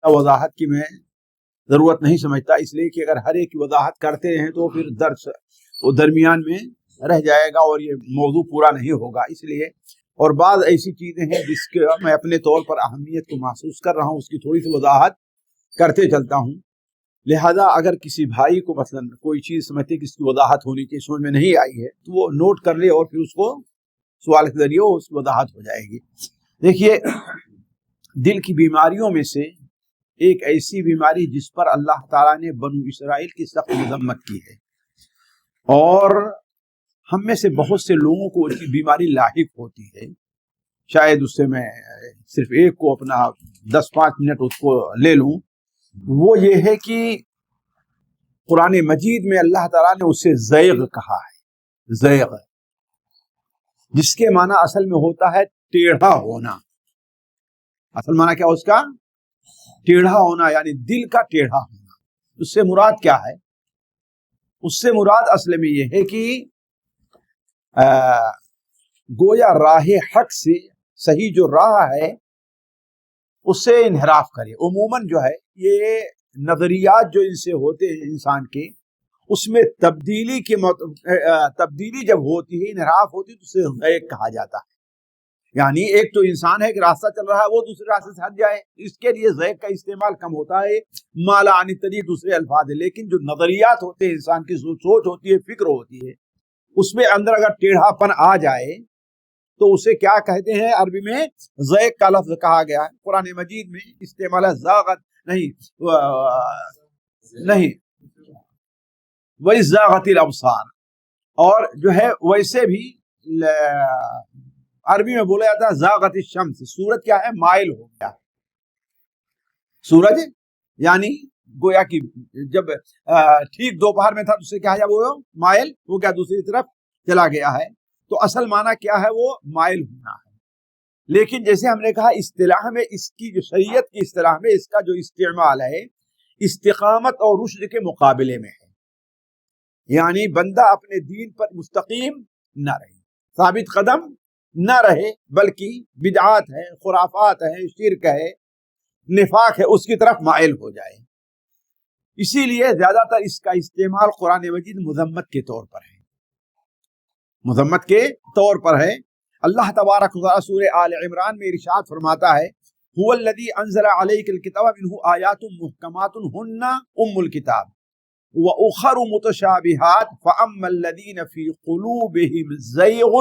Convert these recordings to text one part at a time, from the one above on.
وضاحت کی میں ضرورت نہیں سمجھتا، اس لیے کہ اگر ہر ایک کی وضاحت کرتے ہیں تو پھر درس وہ درمیان میں رہ جائے گا اور یہ موضوع پورا نہیں ہوگا. اس لیے اور بعض ایسی چیزیں ہیں جس کے میں اپنے طور پر اہمیت کو محسوس کر رہا ہوں، اس کی تھوڑی سی وضاحت کرتے چلتا ہوں. لہذا اگر کسی بھائی کو مثلا کوئی چیز سمجھتے کہ اس کی وضاحت ہونی چاہیے، سمجھ میں نہیں آئی ہے، تو وہ نوٹ کر لے اور پھر اس کو سوال کے ذریعے اس کی وضاحت ہو جائے گی. دیکھیے، دل کی بیماریوں میں سے ایک ایسی بیماری جس پر اللہ تعالیٰ نے بنو اسرائیل کی سخت مذمت کی ہے، اور ہم میں سے بہت سے لوگوں کو اس کی بیماری لاحق ہوتی ہے. شاید اس سے میں صرف ایک کو اپنا 10-5 منٹ اس کو لے لوں. وہ یہ ہے کہ قرآن مجید میں اللہ تعالیٰ نے اسے زیغ کہا ہے. زیغ جس کے معنی اصل میں ہوتا ہے ٹیڑھا ہونا. اصل معنی کیا اس کا؟ ٹیڑھا ہونا، یعنی دل کا ٹیڑھا ہونا. اس سے مراد کیا ہے؟ اس سے مراد اصل میں یہ ہے کہ گویا راہ حق سے، صحیح جو راہ ہے اس سے انحراف کرے. عموماً جو ہے یہ نظریات جو ان سے ہوتے ہیں انسان کے، اس میں تبدیلی جب ہوتی ہے، انحراف ہوتی ہے، تو اسے زیغ کہا جاتا ہے. یعنی ایک تو انسان ہے کہ راستہ چل رہا ہے، وہ دوسرے راستے سے ہٹ جائے، اس کے لیے زیغ کا استعمال کم ہوتا ہے. مالا عن طریق دوسرے الفاظ ہے. لیکن جو نظریات ہوتے ہیں، انسان کی سوچ ہوتی ہے، فکر ہوتی ہے، اس میں اندر اگر ٹیڑھا پن آ جائے تو اسے کیا کہتے ہیں؟ عربی میں زیغ کا لفظ کہا گیا ہے. قرآن مجید میں استعمال ہے زاغت نہیں وہی زاغت الابصار. اور جو ہے ویسے بھی عربی میں بولا جاتا ہے زاغت الشمس. سورج کیا ہے؟ مائل ہو گیا. سورج یعنی گویا کہ جب ٹھیک دوپہر میں تھا تو اسے کیا ہے؟ وہ مائل ہو گیا، دوسری طرف چلا گیا ہے. تو اصل معنی کیا ہے؟ وہ مائل ہونا ہے. لیکن جیسے ہم نے کہا اصطلاح میں، اس کی جو شریعت کی اصطلاح میں اس کا جو استعمال ہے استقامت اور رشد کے مقابلے میں ہے. یعنی بندہ اپنے دین پر مستقیم نہ رہے، ثابت قدم نہ رہے، بلکہ بدعات ہے، خرافات ہے، شرک ہے، نفاق ہے، اس کی طرف مائل ہو جائے. اسی لیے زیادہ تر اس کا استعمال قرآن مجید مذمت کے طور پر ہے. مذمت کے طور پر ہے. اللہ تبارک و تعالی سورہ آل عمران میں ارشاد فرماتا ہے: هو الذی انزل علیک الکتاب منہ آیات محکمات ہن ام الکتاب واخر متشابہات فاما الذین فی قلوبہم زیغ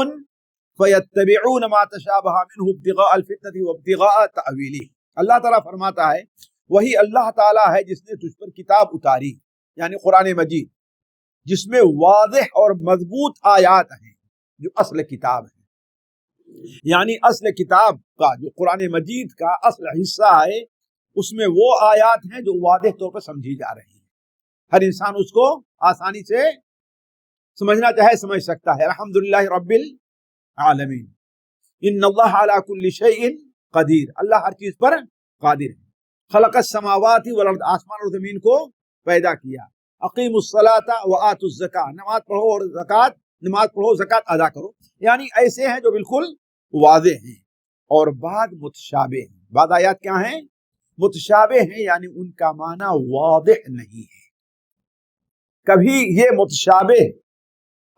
فیتبعون ما تشابہ منہ ابتغاء الفتنة وابتغاء تأویلہ. اللہ تعالیٰ فرماتا ہے وہی اللہ تعالیٰ ہے جس نے تجھ پر کتاب اتاری، یعنی قرآن مجید، جس میں واضح اور مضبوط آیات ہیں جو اصل کتاب ہے. یعنی اصل کتاب کا جو قرآن مجید کا اصل حصہ ہے، اس میں وہ آیات ہیں جو واضح طور پر سمجھی جا رہی ہیں. ہر انسان اس کو آسانی سے سمجھنا چاہے سمجھ سکتا ہے. الحمدللہ رب العالمین، ان اللہ علی کل شیء قدیر. اللہ ہر چیز پر قادر ہے. خلق السماوات والارض، آسمان اور زمین کو پیدا کیا. اقیم الصلاۃ وآتوا الزکاۃ، نماز پڑھو اور نماز پڑھو، زکات ادا کرو. یعنی ایسے ہیں جو بالکل واضح ہیں. اور بعض متشابہ ہیں. بعض آیات کیا ہیں؟ متشابہ ہیں، یعنی ان کا معنی واضح نہیں ہے. کبھی یہ متشابہ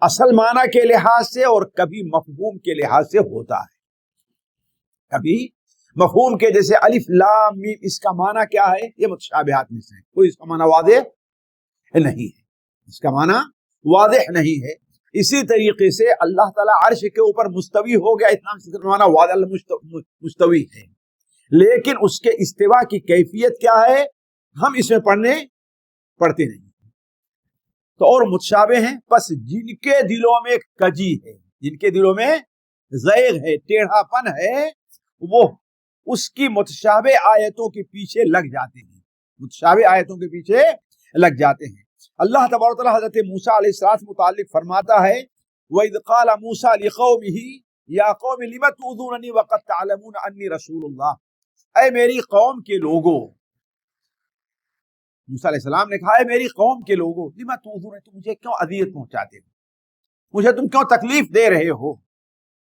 اصل معنی کے لحاظ سے اور کبھی مفہوم کے لحاظ سے ہوتا ہے. کبھی مفہوم کے، جیسے الف لام میم، اس کا معنی کیا ہے؟ یہ متشابہات میں سے ہے. کوئی اس کا معنی واضح نہیں ہے، اس کا معنی واضح نہیں ہے. اسی طریقے سے اللہ تعالیٰ عرش کے اوپر مستوی ہو گیا، اتنا معنی واضح مستوی ہے، لیکن اس کے استوا کی کیفیت کیا ہے ہم اس میں پڑھتے نہیں. تو اور متشابہ ہیں. پس جن کے دلوں میں کجی ہے، جن کے دلوں میں زیغ ہے، ٹیڑھا پن ہے، وہ اس کی متشابہ آیتوں کے پیچھے لگ جاتے ہیں. متشابہ آیتوں کے پیچھے لگ جاتے ہیں. اللہ تبارک و تعالی حضرت موسیٰ علیہ السلام متعلق فرماتا ہے: وَإِذْ قَالَ مُوسَىٰ لِقَوْمِهِ يَا قَوْمِ لِمَ تُؤْذُونَنِي وَقَدْ تَعْلَمُونَ أَنِّي رَسُولُ اللَّهِ. اے میری قوم کے لوگوں، موسیٰ علیہ السلام نے کہا اے میری قوم کے لوگوں، لِمَ تُؤْذُونَنِي، تم مجھے کیوں اذیت پہنچاتے ہو، مجھے تم کیوں تکلیف دے رہے ہو.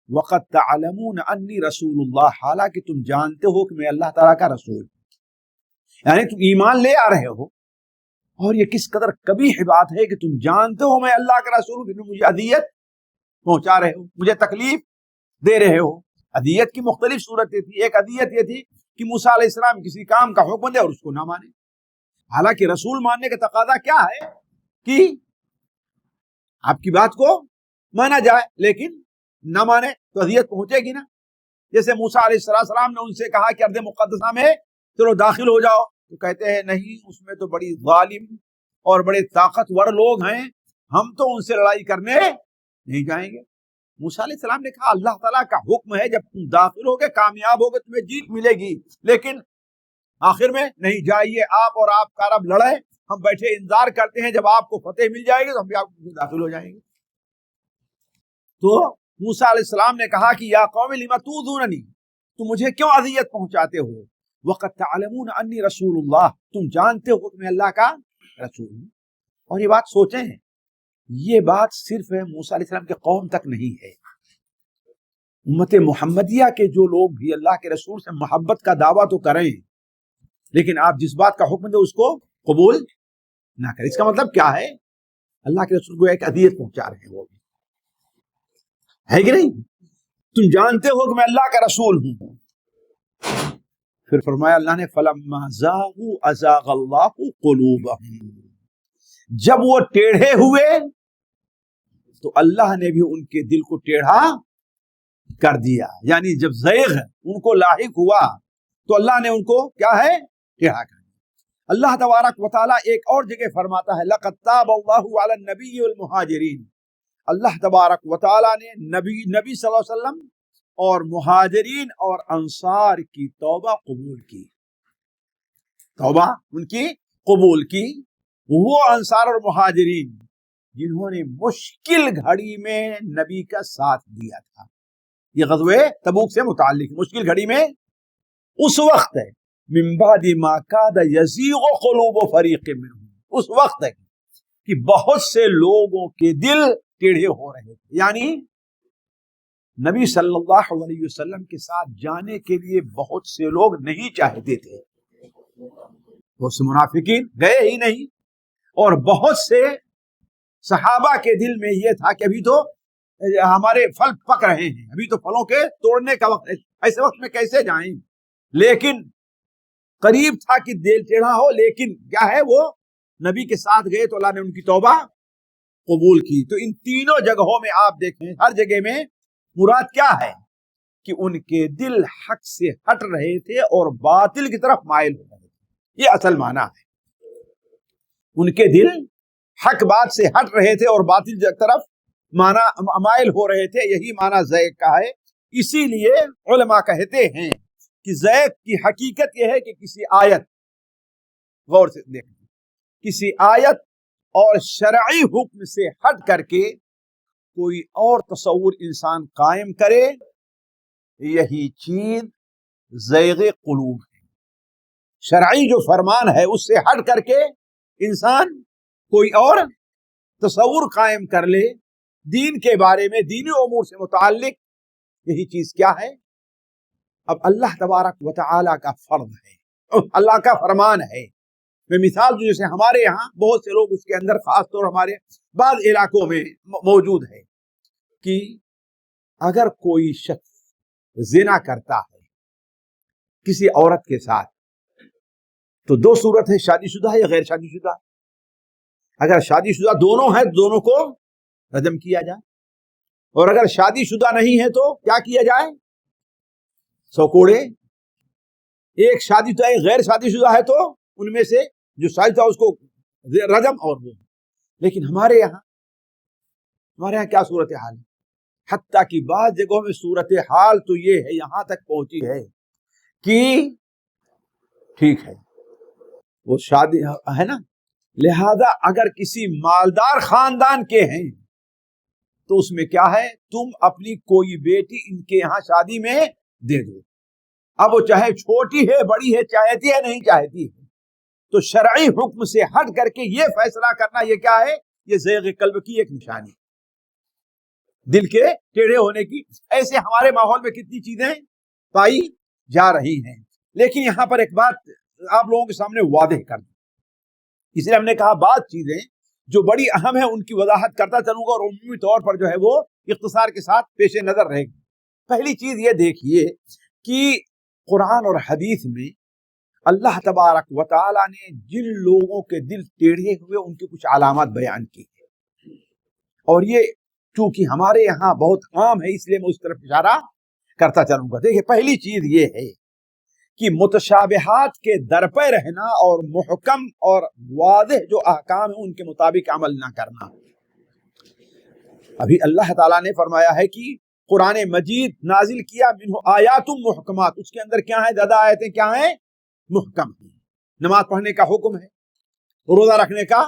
وَقَدْ تَعْلَمُونَ أَنِّي رَسُولُ اللَّهِ، حالانکہ تم جانتے ہو کہ میں اللہ تعالیٰ کا رسول. یعنی تم ایمان لے آ رہے ہو، اور یہ کس قدر قبیح بات ہے کہ تم جانتے ہو میں اللہ کا رسول ہوں، پھر مجھے اذیت پہنچا رہے ہو، مجھے تکلیف دے رہے ہو۔ اذیت کی مختلف صورتیں تھی۔ ایک اذیت یہ تھی کہ موسیٰ علیہ السلام کسی کام کا حکم دے اور اس کو نہ مانے، حالانکہ رسول ماننے کا تقاضا کیا ہے کہ آپ کی بات کو مانا جائے، لیکن نہ مانے تو اذیت پہنچے گی نا۔ جیسے موسیٰ علیہ السلام نے ان سے کہا کہ ارض مقدسہ میں چلو داخل ہو جاؤ، تو کہتے ہیں نہیں، اس میں تو بڑی ظالم اور بڑے طاقتور لوگ ہیں، ہم تو ان سے لڑائی کرنے نہیں جائیں گے۔ موسیٰ علیہ السلام نے کہا اللہ تعالیٰ کا حکم ہے، جب تم داخل ہوگے کامیاب ہوگے تمہیں جیت ملے گی، لیکن آخر میں نہیں جائیے، آپ اور آپ کا رب لڑے، ہم بیٹھے انتظار کرتے ہیں، جب آپ کو فتح مل جائے گی تو ہم بھی آپ کو داخل ہو جائیں گے۔ تو موسیٰ علیہ السلام نے کہا کہ یا قوم لما تؤذوننی، تم مجھے کیوں اذیت پہنچاتے ہو، وقد تعلمون انی رسول اللہ، تم جانتے ہو کہ میں اللہ کا رسول ہوں۔ اور یہ بات سوچیں، یہ بات صرف موسیٰ علیہ السلام کے قوم تک نہیں ہے، امت محمدیہ کے جو لوگ بھی اللہ کے رسول سے محبت کا دعویٰ تو کریں، لیکن آپ جس بات کا حکم دیں اس کو قبول نہ کریں، اس کا مطلب کیا ہے؟ اللہ کے رسول کو ایک اذیت پہنچا رہے ہیں، وہ بھی ہے کہ نہیں؟ تم جانتے ہو کہ میں اللہ کا رسول ہوں۔ پھر فرمایا اللہ نے فَلَمَّا زَاغُوا أَزَاغَ اللَّهُ قُلُوبَهُمْ، جب وہ ٹیڑھے ہوئے تو اللہ نے بھی ان کے دل کو ٹیڑھا کر دیا، یعنی جب زیغ ان کو لاحق ہوا تو اللہ نے ان کو کیا ہے؟ ٹیڑھا کر دیا۔ اللہ تبارک و تعالیٰ ایک اور جگہ فرماتا ہے لَقَدْ تَابَ اللَّهُ عَلَى النَّبِيِّ وَالْمُهَاجِرِينَ، اللہ تبارک و تعالیٰ نے نبی صلی اللہ علیہ وسلم اور مہاجرین اور انصار کی توبہ قبول کی، توبہ ان کی قبول کی۔ وہ انصار اور مہاجرین جنہوں نے مشکل گھڑی میں نبی کا ساتھ دیا تھا، یہ غزوہ تبوک سے متعلق، مشکل گھڑی میں اس وقت ہے من بعد ما کاد یزیغ قلوب فریق منہم، اس وقت ہے کہ بہت سے لوگوں کے دل ٹیڑھے ہو رہے تھے، یعنی نبی صلی اللہ علیہ وسلم کے ساتھ جانے کے لیے بہت سے لوگ نہیں چاہتے تھے، بہت سے منافقین گئے ہی نہیں، اور بہت سے صحابہ کے دل میں یہ تھا کہ ابھی تو ہمارے پھل پک رہے ہیں، ابھی تو پھلوں کے توڑنے کا وقت ہے، ایسے وقت میں کیسے جائیں؟ لیکن قریب تھا کہ دل ٹیڑھا ہو، لیکن کیا ہے، وہ نبی کے ساتھ گئے تو اللہ نے ان کی توبہ قبول کی۔ تو ان تینوں جگہوں میں آپ دیکھیں، ہر جگہ میں مراد کیا ہے کہ ان کے دل حق سے ہٹ رہے تھے اور باطل کی طرف مائل ہو رہے تھے، یہ اصل معنی ہے، ان کے دل حق بات سے ہٹ رہے تھے اور باطل کی طرف مائل ہو رہے تھے، یہی معنی زیغ کا ہے۔ اسی لیے علماء کہتے ہیں کہ زیغ کی حقیقت یہ ہے کہ کسی آیت، غور سے دیکھیں، کسی آیت اور شرعی حکم سے ہٹ کر کے کوئی اور تصور انسان قائم کرے، یہی چیز زیغ قلوب ہے۔ شرعی جو فرمان ہے اس سے ہٹ کر کے انسان کوئی اور تصور قائم کر لے دین کے بارے میں، دینی امور سے متعلق، یہی چیز کیا ہے؟ اب اللہ تبارک و تعالی کا فرض ہے، اللہ کا فرمان ہے۔ میں مثال دوں، جیسے ہمارے یہاں بہت سے لوگ، اس کے اندر خاص طور ہمارے بعض علاقوں میں موجود ہے کہ اگر کوئی شخص زنا کرتا ہے کسی عورت کے ساتھ تو دو صورت ہے، شادی شدہ ہے یا غیر شادی شدہ۔ اگر شادی شدہ دونوں ہیں تو دونوں کو رجم کیا جائے، اور اگر شادی شدہ نہیں ہے تو کیا کیا جائے؟ 100 کوڑے۔ ایک شادی شدہ ایک غیر شادی شدہ ہے تو ان میں سے جو شادی شدہ اس کو رجم اور وہ۔ لیکن ہمارے یہاں کیا صورت حال ہے؟ حتیٰ کہ بعض جگہوں میں صورت حال تو یہ ہے، یہاں تک پہنچی ہے کہ ٹھیک ہے وہ شادی ہے نا، لہذا اگر کسی مالدار خاندان کے ہیں تو اس میں کیا ہے، تم اپنی کوئی بیٹی ان کے یہاں شادی میں دے دو، اب وہ چاہے چھوٹی ہے بڑی ہے، چاہتی ہے نہیں چاہتی ہے۔ تو شرعی حکم سے ہٹ کر کے یہ فیصلہ کرنا، یہ کیا ہے؟ یہ زیغ قلب کی ایک نشانی، دل کے ٹیڑھے ہونے کی۔ ایسے ہمارے ماحول میں کتنی چیزیں پائی جا رہی ہیں، لیکن یہاں پر ایک بات آپ لوگوں کے سامنے واضح کر دوں. اس لیے ہم نے کہا بعض چیزیں جو بڑی اہم ہیں ان کی وضاحت کرتا چلوں گا اور عمومی طور پر جو ہے وہ اختصار کے ساتھ پیش نظر رہے گی. پہلی چیز یہ دیکھیے کہ قرآن اور حدیث میں اللہ تبارک و تعالیٰ نے جن لوگوں کے دل ٹیڑھے ہوئے ان کی کچھ علامات بیان کی ہیں، اور یہ چونکہ ہمارے یہاں بہت عام ہے اس لیے میں اس طرف اشارہ کرتا چلوں گا. دیکھیے پہلی چیز یہ ہے کہ متشابہات کے در پہ رہنا اور محکم اور واضح جو احکام ہیں ان کے مطابق عمل نہ کرنا. ابھی اللہ تعالیٰ نے فرمایا ہے کہ قرآن مجید نازل کیا منہ آیات محکمات، اس کے اندر کیا ہیں؟ زیادہ آیتیں کیا ہیں؟ محکم ہیں. نماز پڑھنے کا حکم ہے، روزہ رکھنے کا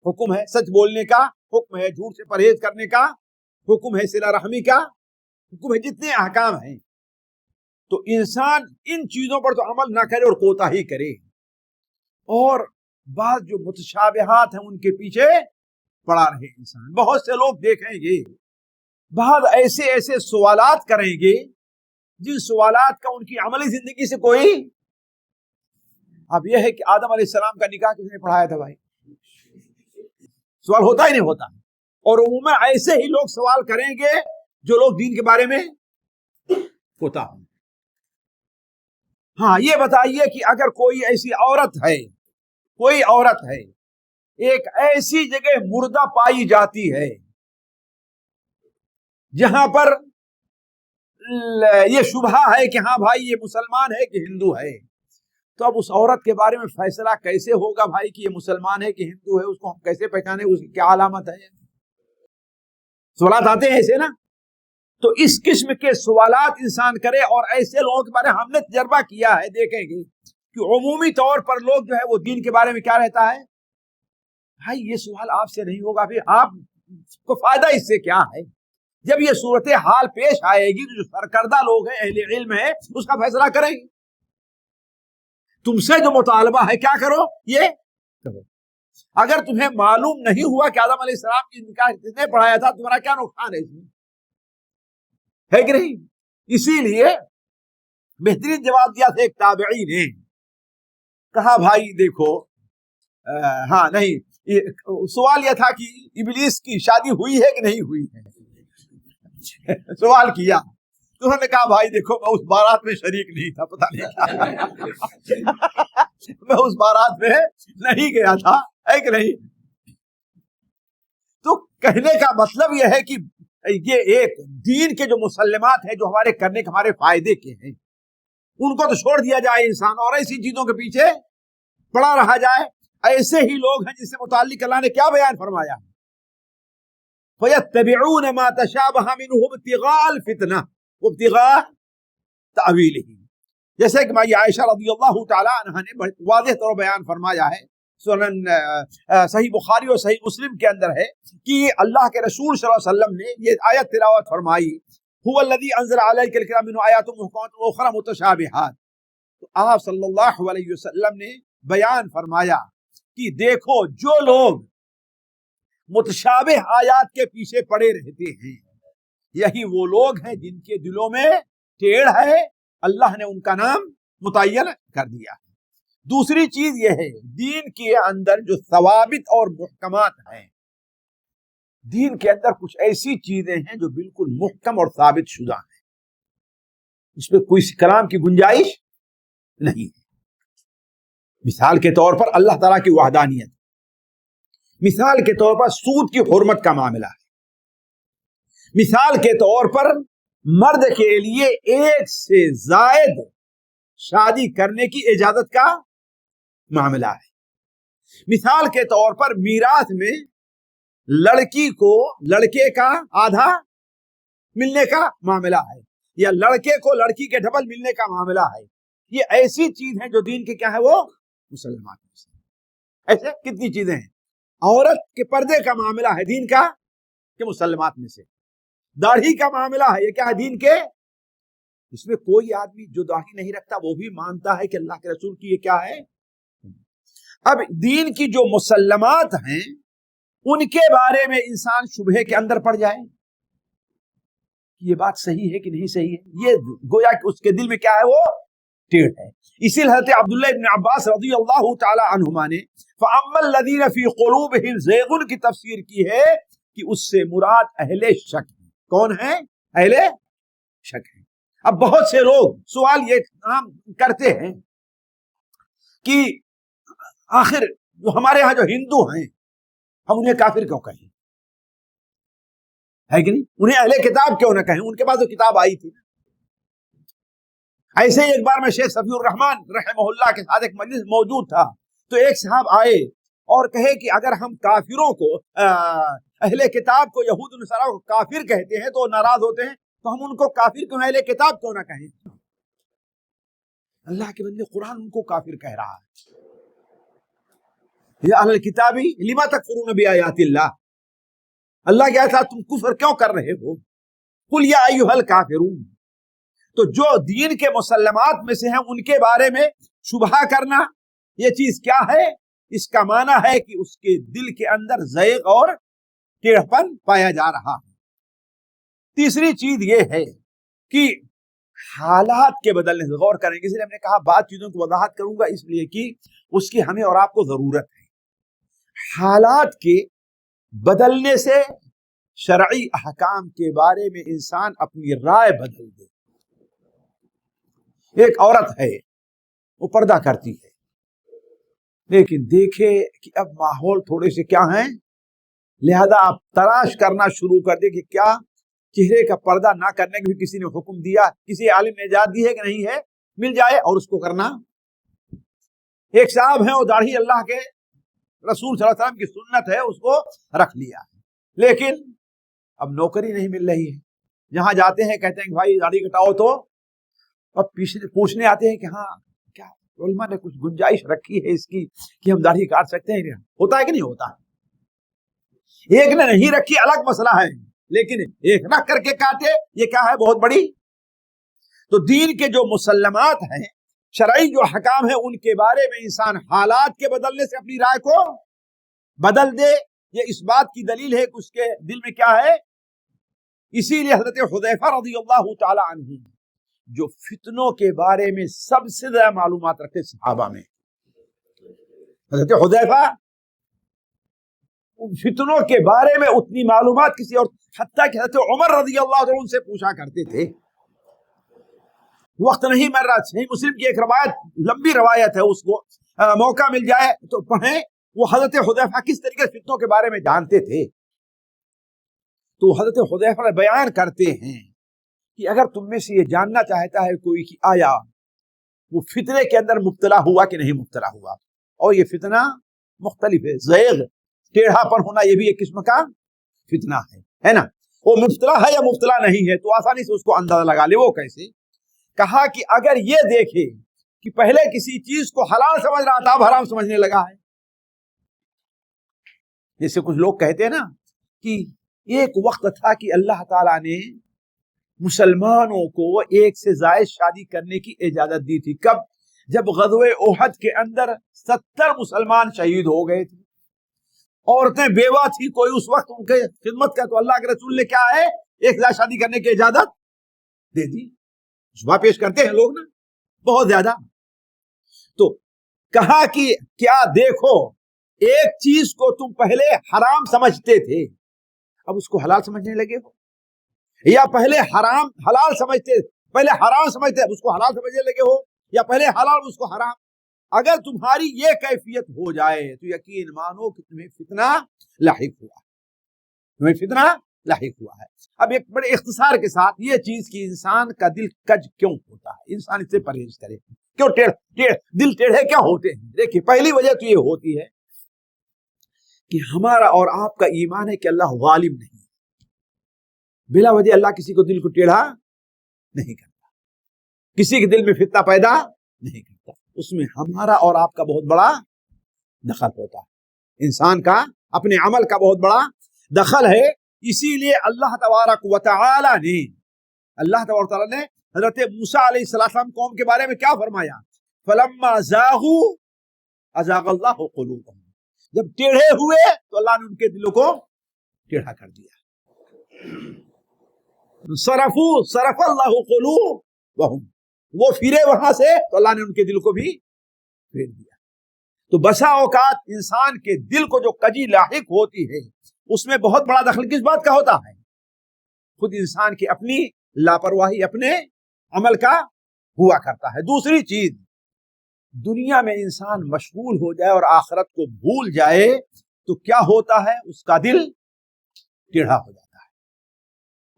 حکم ہے، سچ بولنے کا حکم ہے، جھوٹ سے پرہیز کرنے کا حکم ہے، صلہ رحمی کا حکم ہے، جتنے احکام ہیں. تو انسان ان چیزوں پر تو عمل نہ کرے اور کوتاہی کرے، اور بعض جو متشابہات ہیں ان کے پیچھے پڑا رہے انسان. بہت سے لوگ دیکھیں گے بعض ایسے سوالات کریں گے جن سوالات کا ان کی عملی زندگی سے کوئی. اب یہ ہے کہ آدم علیہ السلام کا نکاح کس نے پڑھایا تھا بھائی؟ سوال ہوتا ہی نہیں ہوتا. اور عموماً ایسے ہی لوگ سوال کریں گے جو لوگ دین کے بارے میں ہوتا ہوں. ہاں یہ بتائیے کہ اگر کوئی ایسی عورت ہے، کوئی عورت ہے ایک ایسی جگہ مردہ پائی جاتی ہے جہاں پر یہ شبہ ہے کہ ہاں بھائی یہ مسلمان ہے کہ ہندو ہے، تو اب اس عورت کے بارے میں فیصلہ کیسے ہوگا بھائی کہ یہ مسلمان ہے کہ ہندو ہے؟ اس کو ہم کیسے پہچانے؟ اس کی کیا علامت ہے؟ سوالات آتے ہیں ایسے نا. تو اس قسم کے سوالات انسان کرے، اور ایسے لوگوں کے بارے میں ہم نے تجربہ کیا ہے، دیکھیں گے کہ عمومی طور پر لوگ جو ہے وہ دین کے بارے میں کیا رہتا ہے؟ بھائی یہ سوال آپ سے نہیں ہوگا، پھر آپ کو فائدہ اس سے کیا ہے؟ جب یہ صورتحال پیش آئے گی تو جو سرکردہ لوگ ہیں، اہل علم ہے، اس کا فیصلہ کریں گے. تم سے جو مطالبہ ہے کیا کرو، یہ کرو. اگر تمہیں معلوم نہیں ہوا کہ آدم علیہ السلام کی نکاح کس نے پڑھایا تھا، تمہارا کیا نقصان ہے اس میں؟ ہے کہ نہیں؟ اسی لیے بہترین جواب دیا تھا ایک تابعی نے، کہا بھائی دیکھو ہاں نہیں، سوال یہ تھا کہ ابلیس کی شادی ہوئی ہے کہ نہیں ہوئی ہے. سوال کیا تو انہوں نے کہا بھائی دیکھو میں اس بارات میں شریک نہیں تھا، پتہ نہیں میں اس بارات میں نہیں گیا تھا، ہے کہ نہیں. تو کہنے کا مطلب یہ ہے کہ یہ ایک دین کے جو مسلمات ہیں جو ہمارے کرنے کے ہمارے فائدے کے ہیں، ان کو تو چھوڑ دیا جائے انسان، اور ایسی چیزوں کے پیچھے پڑا رہا جائے. ایسے ہی لوگ ہیں جس سے متعلق اللہ نے کیا بیان فرمایا؟ فَيَتَّبِعُونَ مَا تَشَابَهَ مِنْهُ ابْتِغَاءَ الْفِتْنَةِ وَابْتِغَاءَ تَأْوِيلِهِ. جیسے کہ مائی عائشہ رضی اللہ تعالی عنہا نے واضح طور بیان فرمایا ہے، سنن صحیح بخاری اور صحیح مسلم کے اندر ہے کہ اللہ کے رسول صلی اللہ علیہ وسلم نے یہ آیت تلاوت فرمائی، هو الذی انزل علیک الکتاب منہ آیات محکمات واخر متشابہات. تو آپ صلی اللہ علیہ وسلم نے بیان فرمایا کہ دیکھو جو لوگ متشابہ آیات کے پیچھے پڑے رہتے ہیں یہی وہ لوگ ہیں جن کے دلوں میں ٹیڑھ ہے، اللہ نے ان کا نام متعین کر دیا. دوسری چیز یہ ہے دین کے اندر جو ثوابت اور محکمات ہیں، دین کے اندر کچھ ایسی چیزیں ہیں جو بالکل محکم اور ثابت شدہ ہیں، اس پہ کوئی کلام کی گنجائش نہیں ہے. مثال کے طور پر اللہ تعالیٰ کی وحدانیت، مثال کے طور پر سود کی حرمت کا معاملہ ہے، مثال کے طور پر مرد کے لیے ایک سے زائد شادی کرنے کی اجازت کا معاملہ ہے، مثال کے طور پر میراث میں لڑکی کو لڑکے کا آدھا ملنے کا معاملہ ہے، یا لڑکے کو لڑکی کے ڈبل ملنے کا معاملہ ہے. یہ ایسی چیز ہے جو دین کے کیا ہے وہ مسلمان. ایسے کتنی چیزیں ہیں. عورت کے پردے کا معاملہ ہے دین کا کہ مسلمات میں سے. داڑھی کا معاملہ ہے، یہ کیا ہے دین کے. اس میں کوئی آدمی جو داڑھی نہیں رکھتا وہ بھی مانتا ہے کہ اللہ کے رسول کی یہ کیا ہے. اب دین کی جو مسلمات ہیں ان کے بارے میں انسان شبہے کے اندر پڑ جائے کہ یہ بات صحیح ہے کہ نہیں صحیح ہے، یہ گویا کہ اس کے دل میں کیا ہے وہ ٹیڑھ ہے. اسی لیے حضرت عبداللہ ابن عباس رضی اللہ تعالی عنہما نے فَأَمَّا الَّذِينَ فِي قُلُوبِهِمْ زَيْغٌ کی تفسیر کی ہے کہ اس سے مراد اہل شک ہے. کون ہیں؟ اہل شک ہے. اب بہت سے لوگ سوال یہ کرتے ہیں کہ آخر جو ہمارے ہاں جو ہندو ہیں ہم انہیں کافر کیوں کہیں؟ ہے کہ نہیں؟ انہیں اہل کتاب کیوں نہ کہیں؟ ان کے پاس تو کتاب آئی تھی. ایسے ہی ایک بار میں شیخ صفی الرحمان رحمہ اللہ کے ساتھ ایک مجلس موجود تھا تو ایک صاحب آئے اور کہے کہ اگر ہم کافروں کو اہل کتاب کو یہود و نصارہ کو کافر کہتے ہیں تو ناراض ہوتے ہیں تو ہم ان کو کافر کیوں اہل کتاب کیوں نہ کہیں؟ اللہ کے بندے قرآن ان کو کافر کہہ رہا ہے. یا اہل الکتاب لما تکفرون بآیات اللہ. اللہ کیا تھا تم کفر کیوں کر رہے ہو؟ قل یا ایھا الکافرون. تو جو دین کے مسلمات میں سے ہیں ان کے بارے میں شبہ کرنا یہ چیز کیا ہے؟ اس کا معنی ہے کہ اس کے دل کے اندر زیغ اور ٹیڑھپن پایا جا رہا ہے. تیسری چیز یہ ہے کہ حالات کے بدلنے سے غور کریں گے. اس لیے ہم نے کہا بعض چیزوں کی وضاحت کروں گا اس لیے کہ اس کی ہمیں اور آپ کو ضرورت ہے. حالات کے بدلنے سے شرعی احکام کے بارے میں انسان اپنی رائے بدل دے. ایک عورت ہے وہ پردہ کرتی ہے لیکن دیکھے کہ اب ماحول تھوڑے سے کیا ہیں لہذا آپ تلاش کرنا شروع کر دے کہ کیا چہرے کا پردہ نہ کرنے کے بھی کسی نے حکم دیا, کسی عالم نے اجازت دی ہے کہ نہیں ہے, مل جائے اور اس کو کرنا. ایک صاحب ہیں وہ داڑھی اللہ کے رسول صلی اللہ علیہ وسلم کی سنت ہے اس کو رکھ لیا لیکن اب نوکری نہیں مل رہی ہے. جہاں جاتے ہیں کہتے ہیں کہ بھائی داڑھی کٹاؤ تو اب پوچھنے آتے ہیں کہ ہاں کیا علماء نے کچھ گنجائش رکھی ہے اس کی کہ ہم داڑھی کاٹ سکتے ہیں؟ ہوتا ہے کہ نہیں ہوتا؟ ایک نے نہیں رکھی الگ مسئلہ ہے لیکن ایک رکھ کر کے کاٹے یہ کیا ہے بہت بڑی. تو دین کے جو مسلمات ہیں شرعی جو حکام ہیں ان کے بارے میں انسان حالات کے بدلنے سے اپنی رائے کو بدل دے. یہ اس بات کی دلیل ہے کہ اس کے دل میں کیا ہے. اسی لیے حضرت حذیفہ رضی اللہ تعالی عنہ جو فتنوں کے بارے میں سب سے زیادہ معلومات رکھتے صحابہ میں, حضرت حذیفہ فتنوں کے بارے میں اتنی معلومات کسی اور, حتیٰ کہ حضرت عمر رضی اللہ عنہ ان سے پوچھا کرتے تھے. وقت نہیں مل رہا, صحیح مسلم کی ایک روایت لمبی روایت ہے اس کو موقع مل جائے تو پڑھیں. وہ حضرت حذیفہ کس طریقے سے فتنوں کے بارے میں جانتے تھے. تو حضرت حذیفہ بیان کرتے ہیں کہ اگر تم میں سے یہ جاننا چاہتا ہے کوئی کہ آیا وہ فتنے کے اندر مبتلا ہوا کہ نہیں مبتلا ہوا, اور یہ فتنہ مختلف ہے, زیغ ٹیڑھا پن ہونا یہ بھی ایک قسم کا فتنہ ہے نا. وہ مبتلا ہے یا مبتلا نہیں ہے تو آسانی سے اس کو اندازہ لگا لے. وہ کیسے؟ کہا کہ اگر یہ دیکھے کہ پہلے کسی چیز کو حلال سمجھ رہا تھا اب حرام سمجھنے لگا ہے. جیسے کچھ لوگ کہتے ہیں نا کہ ایک وقت تھا کہ اللہ تعالیٰ نے مسلمانوں کو ایک سے زائد شادی کرنے کی اجازت دی تھی. کب؟ جب غزوہ احد کے اندر 70 مسلمان شہید ہو گئے تھے. عورتیں بیوہ تھی کوئی اس وقت ان کے خدمت کا, تو اللہ کے رسول نے کیا ہے ایک سے زائد شادی کرنے کی اجازت دے دی. شبہ پیش کرتے ہیں لوگ نا بہت زیادہ. تو کہا کہ کیا دیکھو ایک چیز کو تم پہلے حرام سمجھتے تھے اب اس کو حلال سمجھنے لگے ہو, یا پہلے حرام حلال سمجھتے پہلے حرام سمجھتے اس کو حلال سمجھنے لگے ہو, یا پہلے حلال اس کو حرام. اگر تمہاری یہ کیفیت ہو جائے تو یقین مانو کہ تمہیں فتنہ لاحق ہوا, تمہیں فتنہ لاحق ہوا ہے. اب ایک بڑے اختصار کے ساتھ یہ چیز کہ انسان کا دل کج کیوں ہوتا ہے, انسان اس سے پرہیز کرے. کیوں دل ٹیڑھے کیا ہوتے ہیں؟ دیکھیے پہلی وجہ تو یہ ہوتی ہے کہ ہمارا اور آپ کا ایمان ہے کہ اللہ غالب نہیں, بلا وجہ اللہ کسی کو دل کو ٹیڑھا نہیں کرتا, کسی کے دل میں فتنہ پیدا نہیں کرتا. اس میں ہمارا اور آپ کا بہت بڑا دخل ہوتا ہے, انسان کا اپنے عمل کا بہت بڑا دخل ہے. اسی لیے اللہ تبارک و تعالی نے حضرت موسیٰ علیہ السلام قوم کے بارے میں کیا فرمایا؟ فلما زاغوا ازاغ اللہ قلوبهم. جب ٹیڑھے ہوئے تو اللہ نے ان کے دلوں کو ٹیڑھا کر دیا. صرف اللہ قلوبهم, وہ پھرے وہاں سے تو اللہ نے ان کے دل کو بھی پھیر دیا. تو بسا اوقات انسان کے دل کو جو کجی لاحق ہوتی ہے اس میں بہت بڑا دخل کس بات کا ہوتا ہے؟ خود انسان کی اپنی لاپرواہی اپنے عمل کا ہوا کرتا ہے. دوسری چیز، دنیا میں انسان مشغول ہو جائے اور آخرت کو بھول جائے تو کیا ہوتا ہے؟ اس کا دل ٹیڑھا ہو جاتا ہے،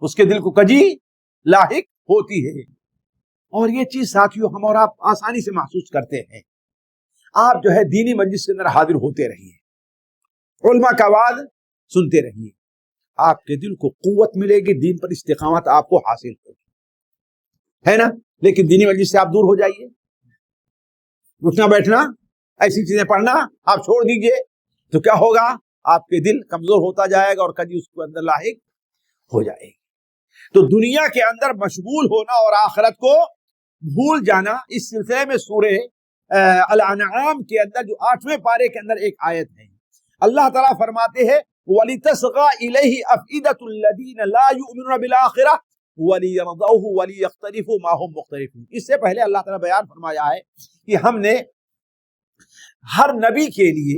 اس کے دل کو کجی لاحق ہوتی ہے. اور یہ چیز ساتھیوں ہم اور آپ آسانی سے محسوس کرتے ہیں. آپ جو ہے دینی مجلس کے اندر حاضر ہوتے رہیے، علماء کا وعظ سنتے رہیے، آپ کے دل کو قوت ملے گی، دین پر استقامت آپ کو حاصل ہوگی، ہے نا؟ لیکن دینی مجلس سے آپ دور ہو جائیے، اٹھنا بیٹھنا، ایسی چیزیں پڑھنا آپ چھوڑ دیجئے تو کیا ہوگا؟ آپ کے دل کمزور ہوتا جائے گا اور کبھی اس کو اندر لاحق ہو جائے گی. تو دنیا کے اندر مشغول ہونا اور آخرت کو بھول جانا، اس سلسلے میں سورہ الانعام کے اندر جو 8ویں پارے کے اندر ایک آیت ہے، اللہ تعالیٰ فرماتے ہیں وَلِتَصْغَى إِلَيْهِ أَفْئِدَةُ الَّذِينَ لَا يُؤْمِنُونَ بِالْآخِرَةِ وَلِيَرْضَوْهُ وَلِيَقْتَرِفُوا مَا هُمْ مُقْتَرِفُونَ. اس سے پہلے اللہ تعالیٰ بیان فرمایا ہے کہ ہم نے ہر نبی کے لیے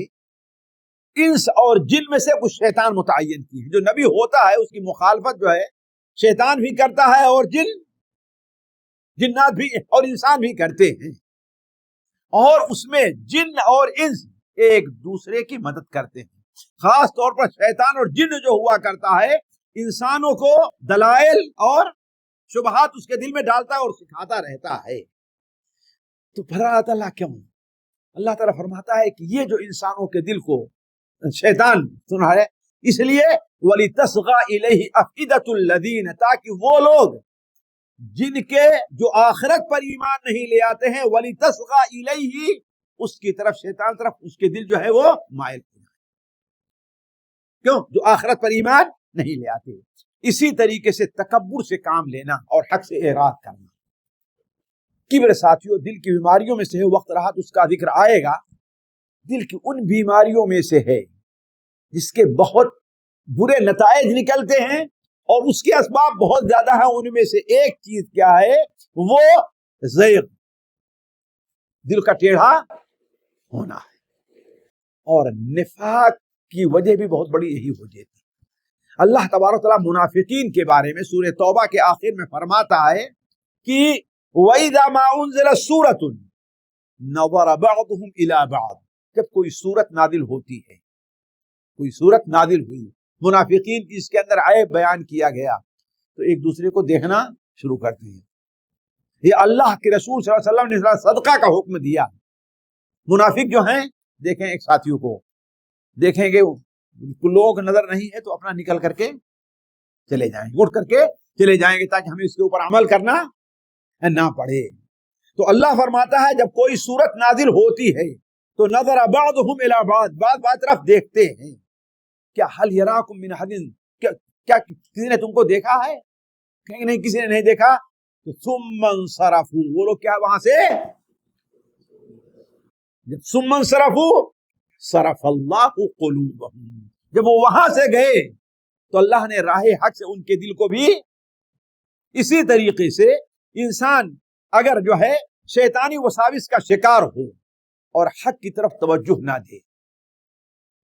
انس اور جن میں سے کچھ شیطان متعین کی ہے. جو نبی ہوتا ہے اس کی مخالفت جو ہے شیطان بھی کرتا ہے اور جنات بھی اور انسان بھی کرتے ہیں، اور اس میں جن اور انس ایک دوسرے کی مدد کرتے ہیں. خاص طور پر شیطان اور جن جو ہوا کرتا ہے انسانوں کو دلائل اور شبہات اس کے دل میں ڈالتا ہے اور سکھاتا رہتا ہے. تو پھر اللہ تعالیٰ کیوں؟ اللہ تعالیٰ فرماتا ہے کہ یہ جو انسانوں کے دل کو شیطان سنا ہے، اس لیے وَلِتَصْغَى إِلَيْهِ أَفْئِدَةُ الَّذِينَ، تاکہ وہ لوگ جن کے جو آخرت پر ایمان نہیں لے آتے ہیں، وَلِتَصْغَى إِلَيْهِ، اس کی طرف شیطان طرف اس کے دل جو ہے وہ مائل ہو جائے. کیوں؟ جو آخرت پر ایمان نہیں لے آتے. اسی طریقے سے تکبر سے کام لینا اور حق سے اعراض کرنا. کبر ساتھیوں دل کی بیماریوں میں سے ہے، وقت رہا تو اس کا ذکر آئے گا. دل کی ان بیماریوں میں سے ہے جس کے بہت برے نتائج نکلتے ہیں اور اس کے اسباب بہت زیادہ ہیں. ان میں سے ایک چیز کیا ہے؟ وہ زیغ، دل کا ٹیڑھا ہونا ہے. اور نفاق کی وجہ بھی بہت بڑی یہی ہو جاتی. اللہ تبارک و تعالیٰ منافقین کے بارے میں سورہ توبہ کے آخر میں فرماتا ہے کہ وَإِذَا مَا أُنزِلَتْ سُورَةٌ نَظَرَ بَعْضُهُمْ إِلَى بَعْضٍ، جب کوئی سورت نازل ہوتی ہے، کوئی سورت نازل ہوئی، منافقین کی اس کے اندر عیب بیان کیا گیا تو ایک دوسرے کو دیکھنا شروع کرتے ہیں. یہ اللہ کے رسول صلی اللہ علیہ وسلم نے صدقہ کا حکم دیا. منافق جو ہیں دیکھیں ایک ساتھیوں کو دیکھیں گے لوگ نظر نہیں ہے تو اپنا نکل کر کے چلے جائیں گے، اٹھ کر کے چلے جائیں گے تاکہ ہمیں اس کے اوپر عمل کرنا نہ پڑے. تو اللہ فرماتا ہے جب کوئی سورت نازل ہوتی ہے تو نظر بعضهم الى بعض، بعض طرف دیکھتے ہیں. کیا حل یراکم من احد، کیا کسی نے تم کو دیکھا ہے؟ کہیں نہیں، کسی نے نہیں دیکھا. تو ثم انصرفوا، وہ لوگ کیا وہاں سے جب ثم انصرفوا صرف اللہ قلوبہم، جب وہ وہاں سے گئے تو اللہ نے راہ حق سے ان کے دل کو بھی. اسی طریقے سے انسان اگر جو ہے شیطانی وساوس کا شکار ہو اور حق کی طرف توجہ نہ دے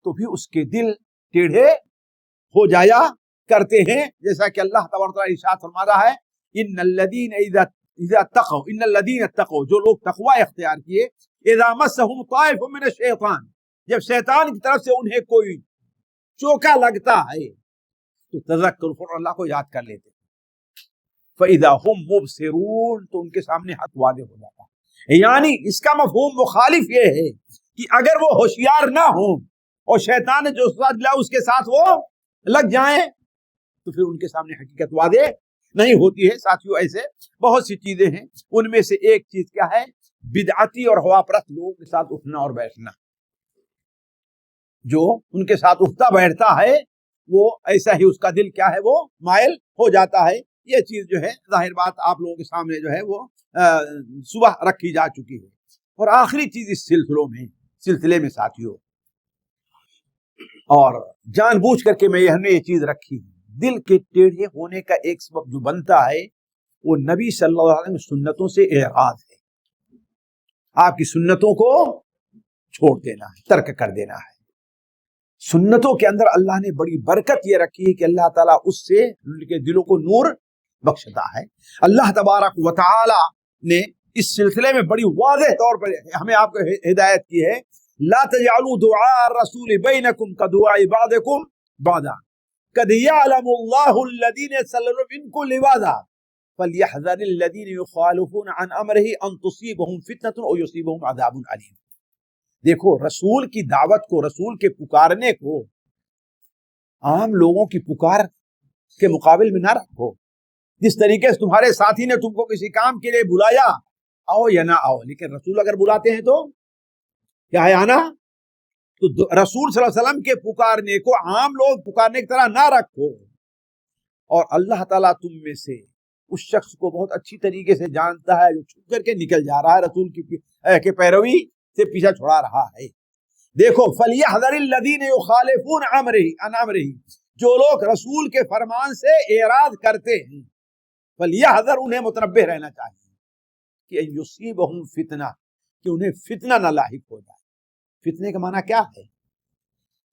تو بھی اس کے دل ٹیڑھے ہو جایا کرتے ہیں. جیسا کہ اللہ تبارک و تعالیٰ ارشاد فرما رہا ہے ان الذین اذا اتقوا، ان الذین اتقوا، جو لوگ تقوی اختیار کیے، اذا مسهم طائف من الشیطان، جب شیطان کی طرف سے انہیں کوئی چوکا لگتا ہے تو تذکر اللہ کو یاد کر لیتے، فَإِذَا هُمْ مُبْصِرُونَ، تو ان کے سامنے حق واضح ہو جاتا ہے. یعنی اس کا مفہوم مخالف یہ ہے کہ اگر وہ ہوشیار نہ ہوں اور شیطان نے جو ساتھ دیا اس کے ساتھ وہ لگ جائیں تو پھر ان کے سامنے حقیقت واضح نہیں ہوتی ہے. ساتھیوں ایسے بہت سی چیزیں ہیں، ان میں سے ایک چیز کیا ہے؟ بدعتی اور ہوا پرست لوگوں کے ساتھ اٹھنا اور بیٹھنا. جو ان کے ساتھ اٹھتا بیٹھتا ہے وہ ایسا ہی اس کا دل کیا ہے وہ مائل ہو جاتا ہے. یہ چیز جو ہے ظاہر بات آپ لوگوں کے سامنے جو ہے وہ صبح رکھی جا چکی ہے. اور آخری چیز اس سلسلے میں ساتھیوں، اور جان بوجھ کر کے میں یہ چیز رکھی، دل کے ٹیڑھے ہونے کا ایک سبب جو بنتا ہے وہ نبی صلی اللہ علیہ وسلم سنتوں سے اعراض ہے، آپ کی سنتوں کو چھوڑ دینا ہے، ترک کر دینا ہے۔ سنتوں کے اندر اللہ نے بڑی برکت یہ رکھی ہے کہ اللہ تعالیٰ اس سے ان کے دلوں کو نور بخشتا ہے۔ اللہ تبارک و تعالی نے اس سلسلے میں بڑی واضح طور پر ہمیں آپ کو ہدایت کی ہے، لا تجعلوا دعاء الرسول بینکم کدعاء بعضکم بعضا قد یعلم اللہ الذین یسلون منکم لواذا فلیحذر الذین یخالفون عن امرہ ان تصیبہم فتنۃ او یصیبہم عذاب علیم۔ دیکھو، رسول کی دعوت کو، رسول کے پکارنے کو عام لوگوں کی پکار کے مقابل میں نہ رکھو۔ جس طریقے سے تمہارے ساتھی نے تم کو کسی کام کے لیے بلایا، آؤ یا نہ آؤ، لیکن رسول اگر بلاتے ہیں تو کیا ہے آنا؟ تو رسول صلی اللہ علیہ وسلم کے پکارنے کو عام لوگ پکارنے کی طرح نہ رکھو۔ اور اللہ تعالیٰ تم میں سے اس شخص کو بہت اچھی طریقے سے جانتا ہے جو چھپ کر کے نکل جا رہا ہے، رسول کی پیروی سے پیچھا چھڑا رہا ہے۔ دیکھو، فَلْيَحْذَرِ الَّذِينَ يُخَالِفُونَ عَنْ أَمْرِهِ، جو لوگ رسول کے فرمان سے اعراض کرتے ہیں، فَلْيَحْذَرْ، انہیں متنبہ رہنا چاہیے کہ أَن يُصِيبَهُمْ فِتْنَةٌ، کہ انہیں فتنہ نہ لاحق ہو جائے۔ فتنے کا معنی کیا ہے؟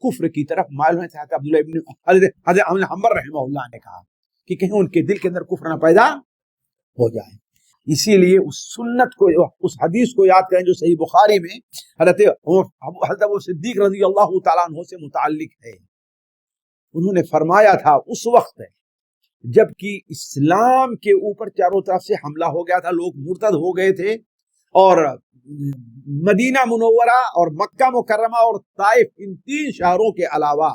کفر کی طرف مائل ہونا چاہتا۔ عبداللہ ابن حضرت حنبل رحمہ اللہ نے کہا کہ کہیں ان کے دل کے اندر کفر نہ پیدا ہو جائے۔ اسی لیے اس سنت کو، اس حدیث کو یاد کریں جو صحیح بخاری میں حضرت ابو صدیق رضی اللہ تعالیٰ عنہ سے متعلق ہے۔ انہوں نے فرمایا تھا اس وقت جب کہ اسلام کے اوپر چاروں طرف سے حملہ ہو گیا تھا، لوگ مرتد ہو گئے تھے، اور مدینہ منورہ اور مکہ مکرمہ اور طائف، ان تین شہروں کے علاوہ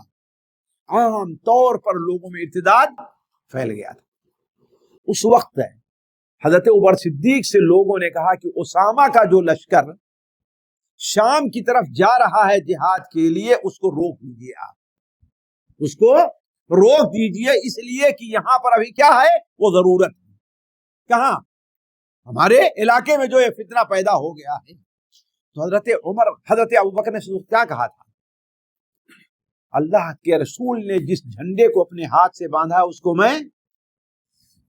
عام طور پر لوگوں میں ارتداد پھیل گیا تھا۔ اس وقت حضرت عمر صدیق سے لوگوں نے کہا کہ اسامہ کا جو لشکر شام کی طرف جا رہا ہے جہاد کے لیے، اس کو روک دیجیے، آپ اس کو روک دیجیے، اس لیے کہ یہاں پر ابھی کیا ہے، وہ ضرورت ہے۔ کہاں؟ ہمارے علاقے میں جو یہ فتنہ پیدا ہو گیا ہے۔ تو حضرت ابوبکر نے کیا کہا تھا؟ اللہ کے رسول نے جس جھنڈے کو اپنے ہاتھ سے باندھا اس کو میں،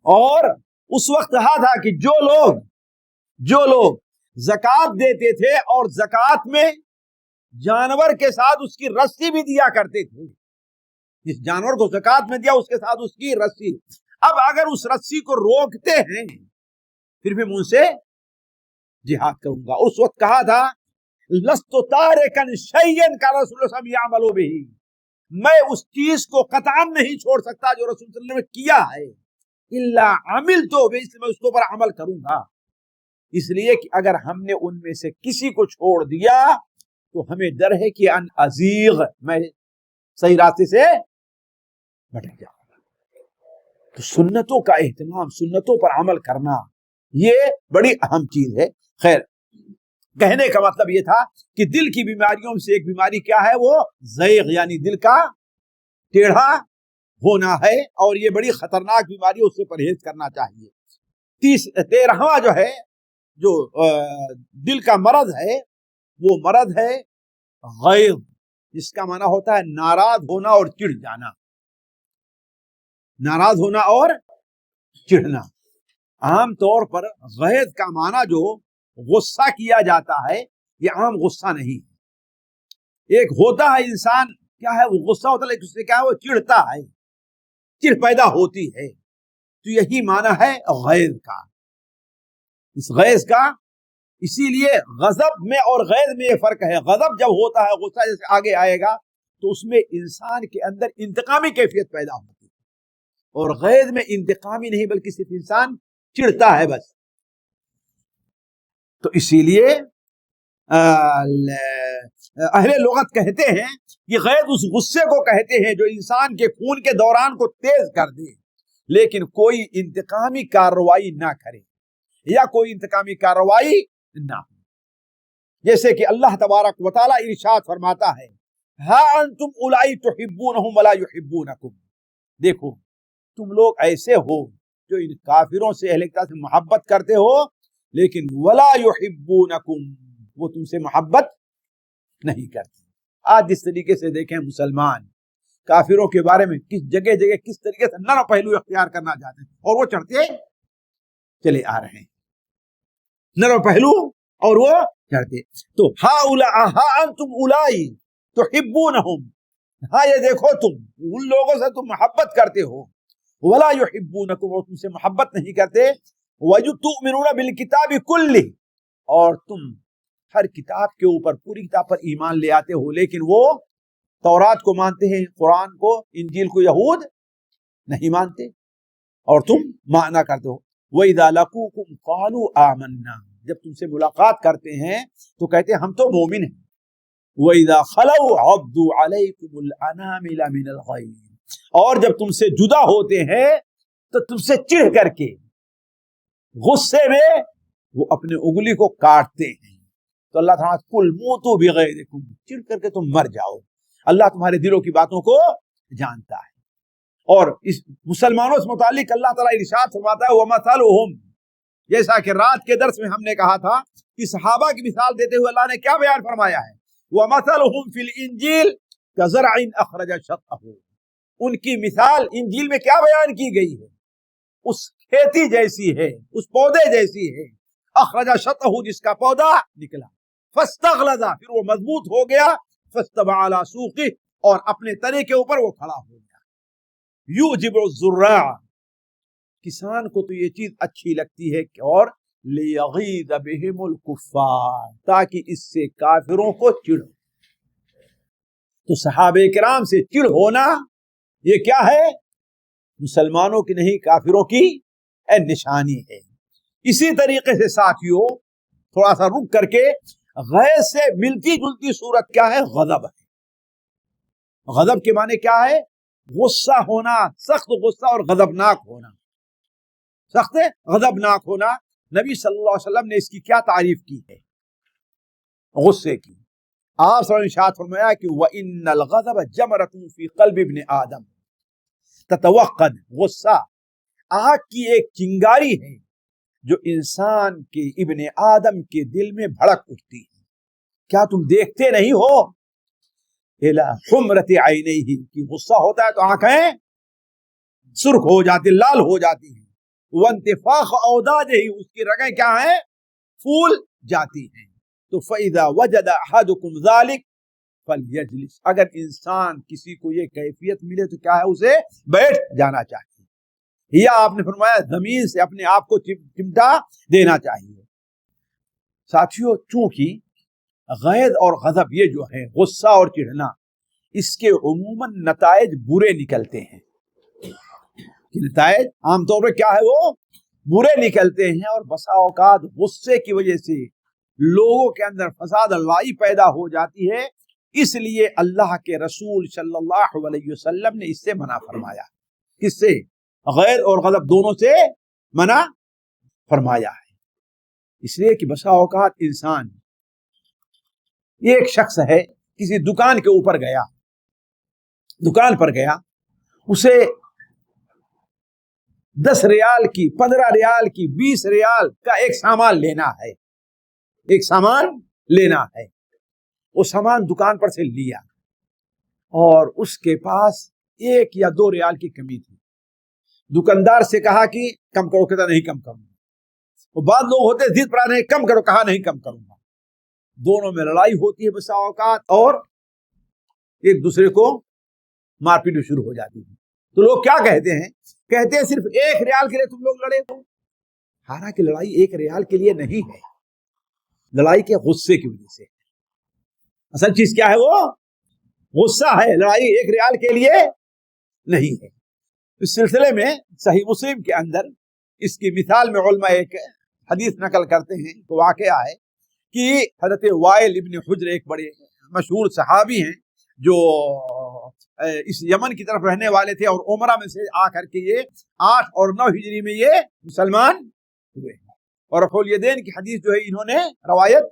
اور اس وقت کہا تھا کہ جو لوگ زکوٰۃ دیتے تھے اور زکوٰۃ میں جانور کے ساتھ اس کی رسی بھی دیا کرتے تھے، جس جانور کو زکوٰۃ میں دیا اس کے ساتھ اس کی رسی، اب اگر اس رسی کو روکتے ہیں پھر بھی ان سے جہاد کروں گا۔ اس وقت کہا تھا لست تارکا شیئا کا رسول اللہ صلی اللہ علیہ وسلم یعمل بہ، میں اس چیز کو قطعاً نہیں چھوڑ سکتا جو رسول صلی اللہ علیہ وسلم نے کیا ہے، الا عملت بہ، اس لیے میں اس کے اوپر عمل کروں گا۔ اس لیے کہ اگر ہم نے ان میں سے کسی کو چھوڑ دیا تو ہمیں ڈر ہے کہ ان ازیغ، میں صحیح راستے سے بھٹک جاؤں گا۔ تو سنتوں کا اہتمام، سنتوں پر عمل کرنا، یہ بڑی اہم چیز ہے۔ خیر، کہنے کا مطلب یہ تھا کہ دل کی بیماریوں میں سے ایک بیماری کیا ہے، وہ زیغ، یعنی دل کا ٹیڑھا ہونا ہے، اور یہ بڑی خطرناک بیماری ہے، اس سے پرہیز کرنا چاہیے۔ 13واں جو ہے، جو دل کا مرض ہے، وہ مرض ہے غیظ، جس کا معنی ہوتا ہے ناراض ہونا اور چڑ جانا۔ ناراض ہونا اور چڑھنا۔ عام طور پر غیظ کا معنی جو غصہ کیا جاتا ہے، یہ عام غصہ نہیں ہے۔ ایک ہوتا ہے انسان، کیا ہے وہ غصہ ہوتا ہے، لیکن اس سے کیا ہے وہ چڑھتا ہے، چڑ پیدا ہوتی ہے۔ تو یہی معنی ہے غیظ کا، اس غیظ کا۔ اسی لیے غضب میں اور غیظ میں یہ فرق ہے۔ غضب جب ہوتا ہے، غصہ جیسے آگے آئے گا، تو اس میں انسان کے اندر انتقامی کیفیت پیدا ہوتی ہے، اور غیظ میں انتقامی نہیں بلکہ صرف انسان چڑھتا ہے بس۔ تو اسی لیے اہل لغت کہتے ہیں کہ غیظ اس غصے کو کہتے ہیں جو انسان کے خون کے دوران کو تیز کر دے، لیکن کوئی انتقامی کارروائی نہ کرے، یا کوئی انتقامی کارروائی نہ ہو۔ جیسے کہ اللہ تبارک و تعالیٰ ارشاد فرماتا ہے، ہا انتم اولائی تحبونہم ولا یحبونکم، دیکھو تم لوگ ایسے ہو جو ان کافروں سے، اہل کتاب سے محبت کرتے ہو، لیکن ولا یحبونکم، وہ تم سے محبت نہیں کرتے۔ آج جس طریقے سے دیکھیں مسلمان کافروں کے بارے میں کس جگہ کس طریقے سے نرم پہلو اختیار کرنا چاہتے ہیں، اور وہ چڑھتے چلے آ رہے ہیں، نرم پہلو اور وہ چڑھتے. تو ہا انتم اولائی تحبونہم، ہاں یہ دیکھو تم ان لوگوں سے تم محبت کرتے ہو، ولا یحبونکم، اور تم سے محبت نہیں کرتے، وتؤمنون بالکتاب کلہ، اور تم ہر کتاب کے اوپر، پوری کتاب پر ایمان لے آتے ہو، لیکن وہ تورات کو مانتے ہیں، قرآن کو، انجیل کو یہود نہیں مانتے، اور تم مانا کرتے ہو. وَإِذَا لَقُوكُمْ قَالُوا آمَنَّا، جب تم سے ملاقات کرتے ہیں تو کہتے ہیں ہم تو مومن ہیں. وَإِذَا خَلَوْا عَضُّوا عَلَيْكُمُ الْأَنَامِلَ مِنَ الْغَيْظِ، اور جب تم سے جدا ہوتے ہیں تو تم سے چڑھ کر کے، غصے میں وہ اپنے انگلی کو کاٹتے ہیں. تو اللہ تعالیٰ کل موتوا بغیظکم، چڑھ کر کے تم مر جاؤ. اللہ تمہارے دلوں کی باتوں کو جانتا ہے. اور اس مسلمانوں سے متعلق اللہ تعالیٰ ارشاد فرماتا ہے وَمَثَلُهُمْ، جیسا کہ رات کے درس میں ہم نے کہا تھا کہ صحابہ کی مثال دیتے ہوئے اللہ نے کیا بیان فرمایا ہے، وَمَثَلُهُمْ فِي الْإِنْجِيلِ كَزَرْعٍ أَخْرَجَ شَطْأَهُ، ان کی مثال انجیل میں کیا بیان کی گئی ہے، اس کھیتی جیسی ہے، اس پودے جیسی ہے، اخرج شطأہ، جس کا پودا نکلا، فاستغلظ، پھر وہ مضبوط ہو گیا، فاستوى على سوقه، اور اپنے تنے کے اوپر وہ کھڑا ہو گیا. یعجب الزراع، کسان کو تو یہ چیز اچھی لگتی ہے کہ اور لیغیظ بہم الکفار، تاکہ اس سے کافروں کو چڑھ. تو صحابہ کرام سے چڑھ ہونا یہ کیا ہے، مسلمانوں کی نہیں کافروں کی نشانی ہے. اسی طریقے سے ساتھیوں تھوڑا سا رک کر کے غیظ سے ملتی جلتی صورت کیا ہے، غضب ہے. غضب کے معنی کیا ہے، غصہ ہونا، سخت غصہ اور غضبناک ہونا، سخت غضبناک ہونا. نبی صلی اللہ علیہ وسلم نے اس کی کیا تعریف کی ہے غصے کی. آپ صلی اللہ علیہ وسلم نے ارشاد فرمایا کہ وَإِنَّ الْغَضَبَ جَمْرَةٌ فِي قَلْبِ ابْنِ آدَمَ، تتوقد، غصہ آگ کی ایک چنگاری ہے جو انسان کے ابن آدم کے دل میں بھڑک اٹھتی ہے. کیا تم دیکھتے نہیں ہو اِلَى حُمْرَةِ عَيْنَيْهِ، کہ غصہ ہوتا ہے تو آنکھیں سرخ ہو جاتی، لال ہو جاتی ہیں. وَانْتِفَاخَ أَوْدَاجِهِ، اس کی رگیں کیا ہیں، پھول جاتی ہیں. تو فَإِذَا وَجَدَ أَحَدُكُمْ ذَلِكَ فَلْيَجْلِسْ، اگر انسان کسی کو یہ کیفیت ملے تو کیا ہے، اسے بیٹھ جانا چاہیے، یا آپ نے فرمایا زمین سے اپنے آپ کو چمٹا دینا چاہیے. ساتھیوں چونکہ غیظ اور غضب یہ جو ہے، غصہ اور چڑھنا، اس کے عموماً نتائج برے نکلتے ہیں. کہ نتائج عام طور پہ کیا ہے، وہ برے نکلتے ہیں. اور بسا اوقات غصے کی وجہ سے لوگوں کے اندر فساد لائی پیدا ہو جاتی ہے. اس لیے اللہ کے رسول صلی اللہ علیہ وسلم نے اس سے منع فرمایا. کس سے، غیظ اور غضب دونوں سے منع فرمایا ہے. اس لیے کہ بسا اوقات انسان، یہ ایک شخص ہے کسی دکان کے اوپر گیا، دکان پر گیا، اسے 10 ریال کی، 15 ریال کی، 20 ریال کا ایک سامان لینا ہے، ایک سامان لینا ہے. وہ سامان دکان پر سے لیا اور اس کے پاس 1 یا 2 ریال کی کمی تھی. دکاندار سے کہا کہ کم کرو، کہتا نہیں کم کروں گا. وہ بعض لوگ ہوتے ضد پر آنے، کم کرو، کہا نہیں کم کروں گا. دونوں میں لڑائی ہوتی ہے بسا اوقات، اور ایک دوسرے کو مار پیٹ شروع ہو جاتی ہے. تو لوگ کیا کہتے ہیں، کہتے ہیں صرف 1 ریال کے لیے تم لوگ لڑے ہو. حالانکہ لڑائی 1 ریال کے لیے نہیں ہے، لڑائی کے غصے کی وجہ سے. اصل چیز کیا ہے، وہ غصہ ہے، لڑائی 1 ریال کے لیے نہیں ہے. اس سلسلے میں صحیح مسلم کے اندر اس کی مثال میں علماء ایک حدیث نقل کرتے ہیں. تو واقعہ ہے کہ حضرت وائل ابن حجر ایک بڑے مشہور صحابی ہیں جو اس یمن کی طرف رہنے والے تھے، اور عمرہ میں سے آ کر کے یہ 8 اور 9 ہجری میں یہ مسلمان ہوئے. اور رفع الیدین کی حدیث جو ہے انہوں نے روایت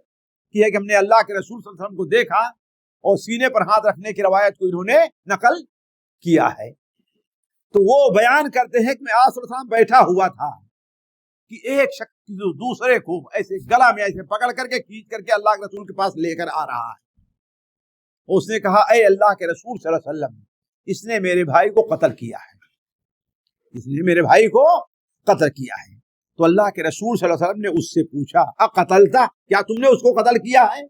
کی ہے کہ ہم نے اللہ کے رسول صلی اللہ علیہ وسلم کو دیکھا، اور سینے پر ہاتھ رکھنے کی روایت کو انہوں نے نقل کیا ہے. تو وہ بیان کرتے ہیں کہ میں آپ صلی اللہ علیہ وسلم بیٹھا ہوا تھا کہ ایک شخص جو دوسرے کو ایسے گلا میں ایسے پکڑ کر کے کھینچ کر کے اللہ کے رسول کے پاس لے کر آ رہا ہے. اس نے کہا اے اللہ کے رسول صلی اللہ علیہ وسلم، اس نے میرے بھائی کو قتل کیا ہے، اس نے میرے بھائی کو قتل کیا ہے. تو اللہ کے رسول صلی اللہ علیہ وسلم نے اس سے پوچھا اقتلتا، کیا تم نے اس کو قتل کیا ہے؟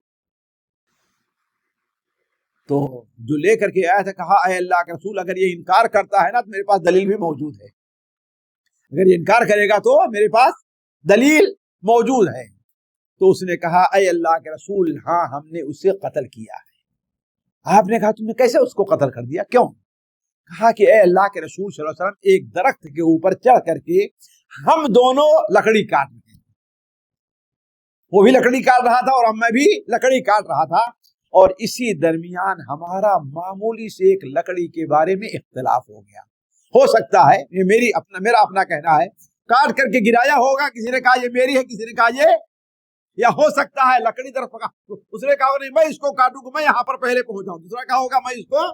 تو جو لے کر کے آیا تھا کہا اے اللہ کے رسول اگر یہ انکار کرتا ہے نا تو میرے پاس دلیل بھی موجود ہے، اگر یہ انکار کرے گا تو میرے پاس دلیل موجود ہے۔ تو اس نے کہا اے اللہ کے رسول ہاں ہم نے اسے قتل کیا ہے۔ آپ نے کہا تم نے کیسے اس کو قتل کر دیا، کیوں؟ کہا کہ اے اللہ کے رسول صلی اللہ علیہ وسلم ایک درخت کے اوپر چڑھ کر کے ہم دونوں لکڑی کاٹ رہے ہیں، وہ بھی لکڑی کاٹ رہا تھا اور میں بھی لکڑی کاٹ رہا تھا، اور اسی درمیان ہمارا معمولی سے ایک لکڑی کے بارے میں اختلاف ہو گیا۔ ہو سکتا ہے یہ میرا اپنا کہنا ہے، کاٹ کر کے گرایا ہوگا، کسی نے کہا یہ میری ہے، کسی نے کہا یہ، یا ہو سکتا ہے لکڑی طرف پکا، اس نے کہا نہیں میں اس کو کاٹوں گا، میں یہاں پر پہلے پہنچ جاؤں، دوسرا کہا ہوگا میں اس کو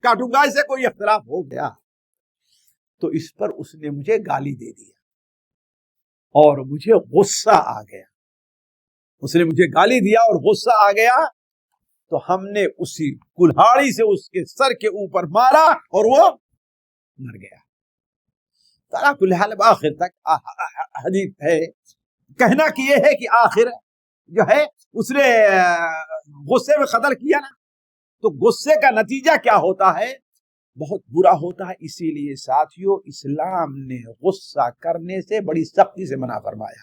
کاٹوں گا، اس سے کوئی اختلاف ہو گیا۔ تو اس پر اس نے مجھے گالی دے دیا اور مجھے غصہ آ گیا، اس نے مجھے گالی دیا اور غصہ آ گیا، تو ہم نے اسی کلہاڑی سے اس کے سر کے اوپر مارا اور وہ مر گیا۔ تارا کل حال آخر تک حدیث ہے، کہنا کہ یہ ہے کہ آخر جو ہے اس نے غصے میں قتل کیا نا، تو غصے کا نتیجہ کیا ہوتا ہے؟ بہت برا ہوتا ہے۔ اسی لیے ساتھیوں اسلام نے غصہ کرنے سے بڑی سختی سے منع فرمایا،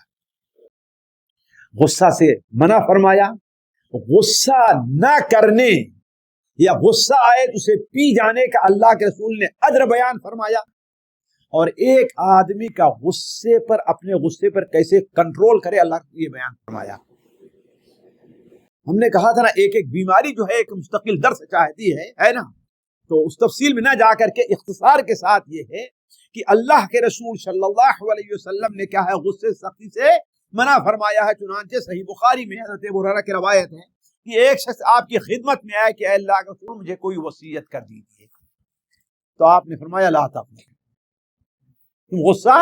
غصہ سے منع فرمایا۔ غصہ نہ کرنے یا غصہ آئے تو اسے پی جانے کا اللہ کے رسول نے اجر بیان فرمایا، اور ایک آدمی کا غصے پر اپنے غصے پر کیسے کنٹرول کرے اللہ نے یہ بیان فرمایا۔ ہم نے کہا تھا نا ایک ایک بیماری جو ہے ایک مستقل درس چاہتی ہے نا، تو اس تفصیل میں نہ جا کر کے اختصار کے ساتھ یہ ہے کہ اللہ کے رسول صلی اللہ علیہ وسلم نے کیا ہے غصے سختی سے منع فرمایا ہے۔ چنانچہ صحیح بخاری میں حضرت ابو ہریرہ کی روایت ہے کہ ایک شخص آپ کی خدمت میں آیا کہ اے اللہ کے رسول مجھے کوئی وصیت کر دیجیے، تو آپ نے فرمایا لا تقنط، تم غصہ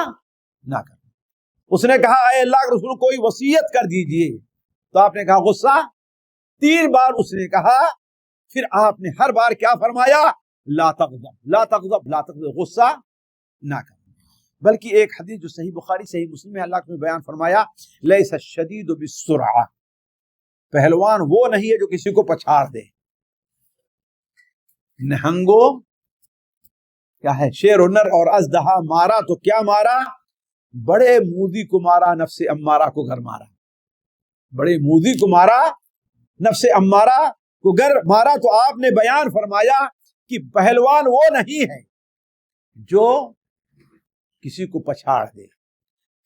نہ کرو۔ اس نے کہا اے اللہ کے رسول کوئی وصیت کر دیجیے، تو آپ نے کہا غصہ، 3 بار اس نے کہا، پھر آپ نے ہر بار کیا فرمایا؟ لا تغضب لا تغضب لا تغضب، غصہ نہ کرو۔ بلکہ ایک حدیث جو صحیح بخاری صحیح مسلم میں اللہ نے بیان فرمایا لیس الشدید بالسرعہ، پہلوان وہ نہیں ہے جو کسی کو پچھاڑ دے۔ نہنگو کیا ہے، شیر و نر اور اژدہا مارا تو کیا مارا؟ بڑے مودی کو مارا، نفس امارہ کو گھر مارا۔ بڑے مودی کو مارا، نفس امارہ کو گر مارا۔ تو آپ نے بیان فرمایا کہ پہلوان وہ نہیں ہے جو کسی کو پچھاڑ دے،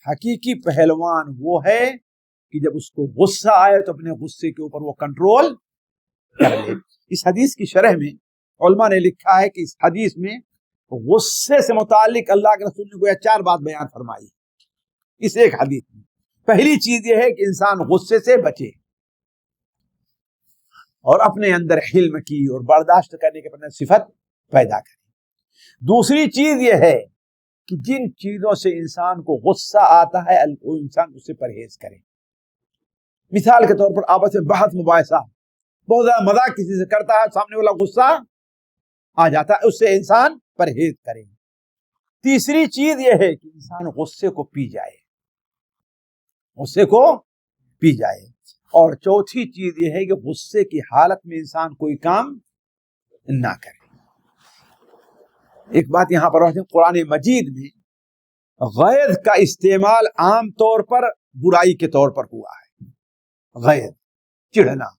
حقیقی پہلوان وہ ہے کہ جب اس کو غصہ آئے تو اپنے غصے کے اوپر وہ کنٹرول کر لے۔ اس حدیث کی شرح میں علماء نے لکھا ہے کہ اس حدیث میں غصے سے متعلق اللہ کے رسول نے گویا 4 بات بیان فرمائی اس ایک حدیث میں۔ پہلی چیز یہ ہے کہ انسان غصے سے بچے اور اپنے اندر حلم کی اور برداشت کرنے کے اپنے صفت پیدا کرے۔ دوسری چیز یہ ہے کہ جن چیزوں سے انسان کو غصہ آتا ہے وہ انسان اس سے پرہیز کرے۔ مثال کے طور پر آپس میں بحث مباحثہ، بہت زیادہ مذاق کسی سے کرتا ہے، سامنے والا غصہ آ جاتا ہے، اس سے انسان پرہیز کرے۔ تیسری چیز یہ ہے کہ انسان غصے کو پی جائے، غصے کو پی جائے۔ اور چوتھی چیز یہ ہے کہ غصے کی حالت میں انسان کوئی کام نہ کرے۔ ایک بات یہاں پر قرآن مجید میں غیظ کا استعمال عام طور پر برائی کے طور پر ہوا ہے، غیظ چڑھنا،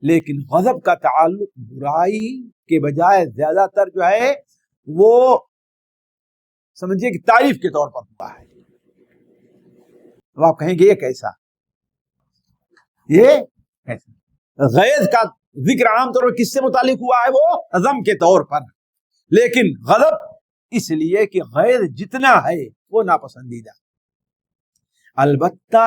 لیکن غضب کا تعلق برائی کے بجائے زیادہ تر جو ہے وہ سمجھیے کہ تعریف کے طور پر ہوا ہے۔ اب آپ کہیں گے یہ کیسا، یہ کیسا؟ غیظ کا ذکر عام طور پر کس سے متعلق ہوا ہے؟ وہ ذم کے طور پر، لیکن غضب اس لیے کہ غیظ جتنا ہے وہ ناپسندیدہ۔ البتہ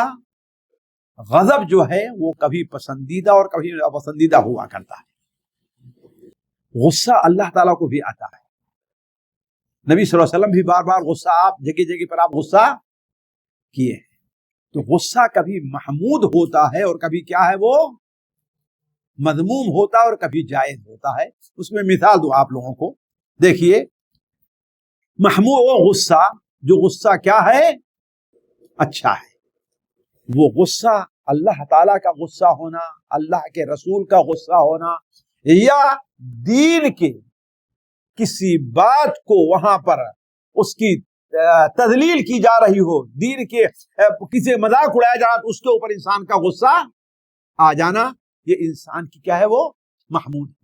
غضب جو ہے وہ کبھی پسندیدہ اور کبھی ناپسندیدہ ہوا کرتا ہے۔ غصہ اللہ تعالیٰ کو بھی آتا ہے، نبی صلی اللہ علیہ وسلم بھی بار بار غصہ، آپ جگہ جگہ پر آپ غصہ کیے ہیں۔ تو غصہ کبھی محمود ہوتا ہے اور کبھی کیا ہے وہ مذموم ہوتا ہے اور کبھی جائز ہوتا ہے۔ اس میں مثال دوں آپ لوگوں کو، دیکھیے محمود وہ غصہ جو غصہ کیا ہے اچھا ہے. وہ غصہ اللہ تعالیٰ کا غصہ ہونا, اللہ کے رسول کا غصہ ہونا, یا دین کے کسی بات کو وہاں پر اس کی تذلیل کی جا رہی ہو, دین کے کسی مذاق اڑایا جا رہا تو اس کے اوپر انسان کا غصہ آ جانا, یہ انسان کی کیا ہے, وہ محمود ہے.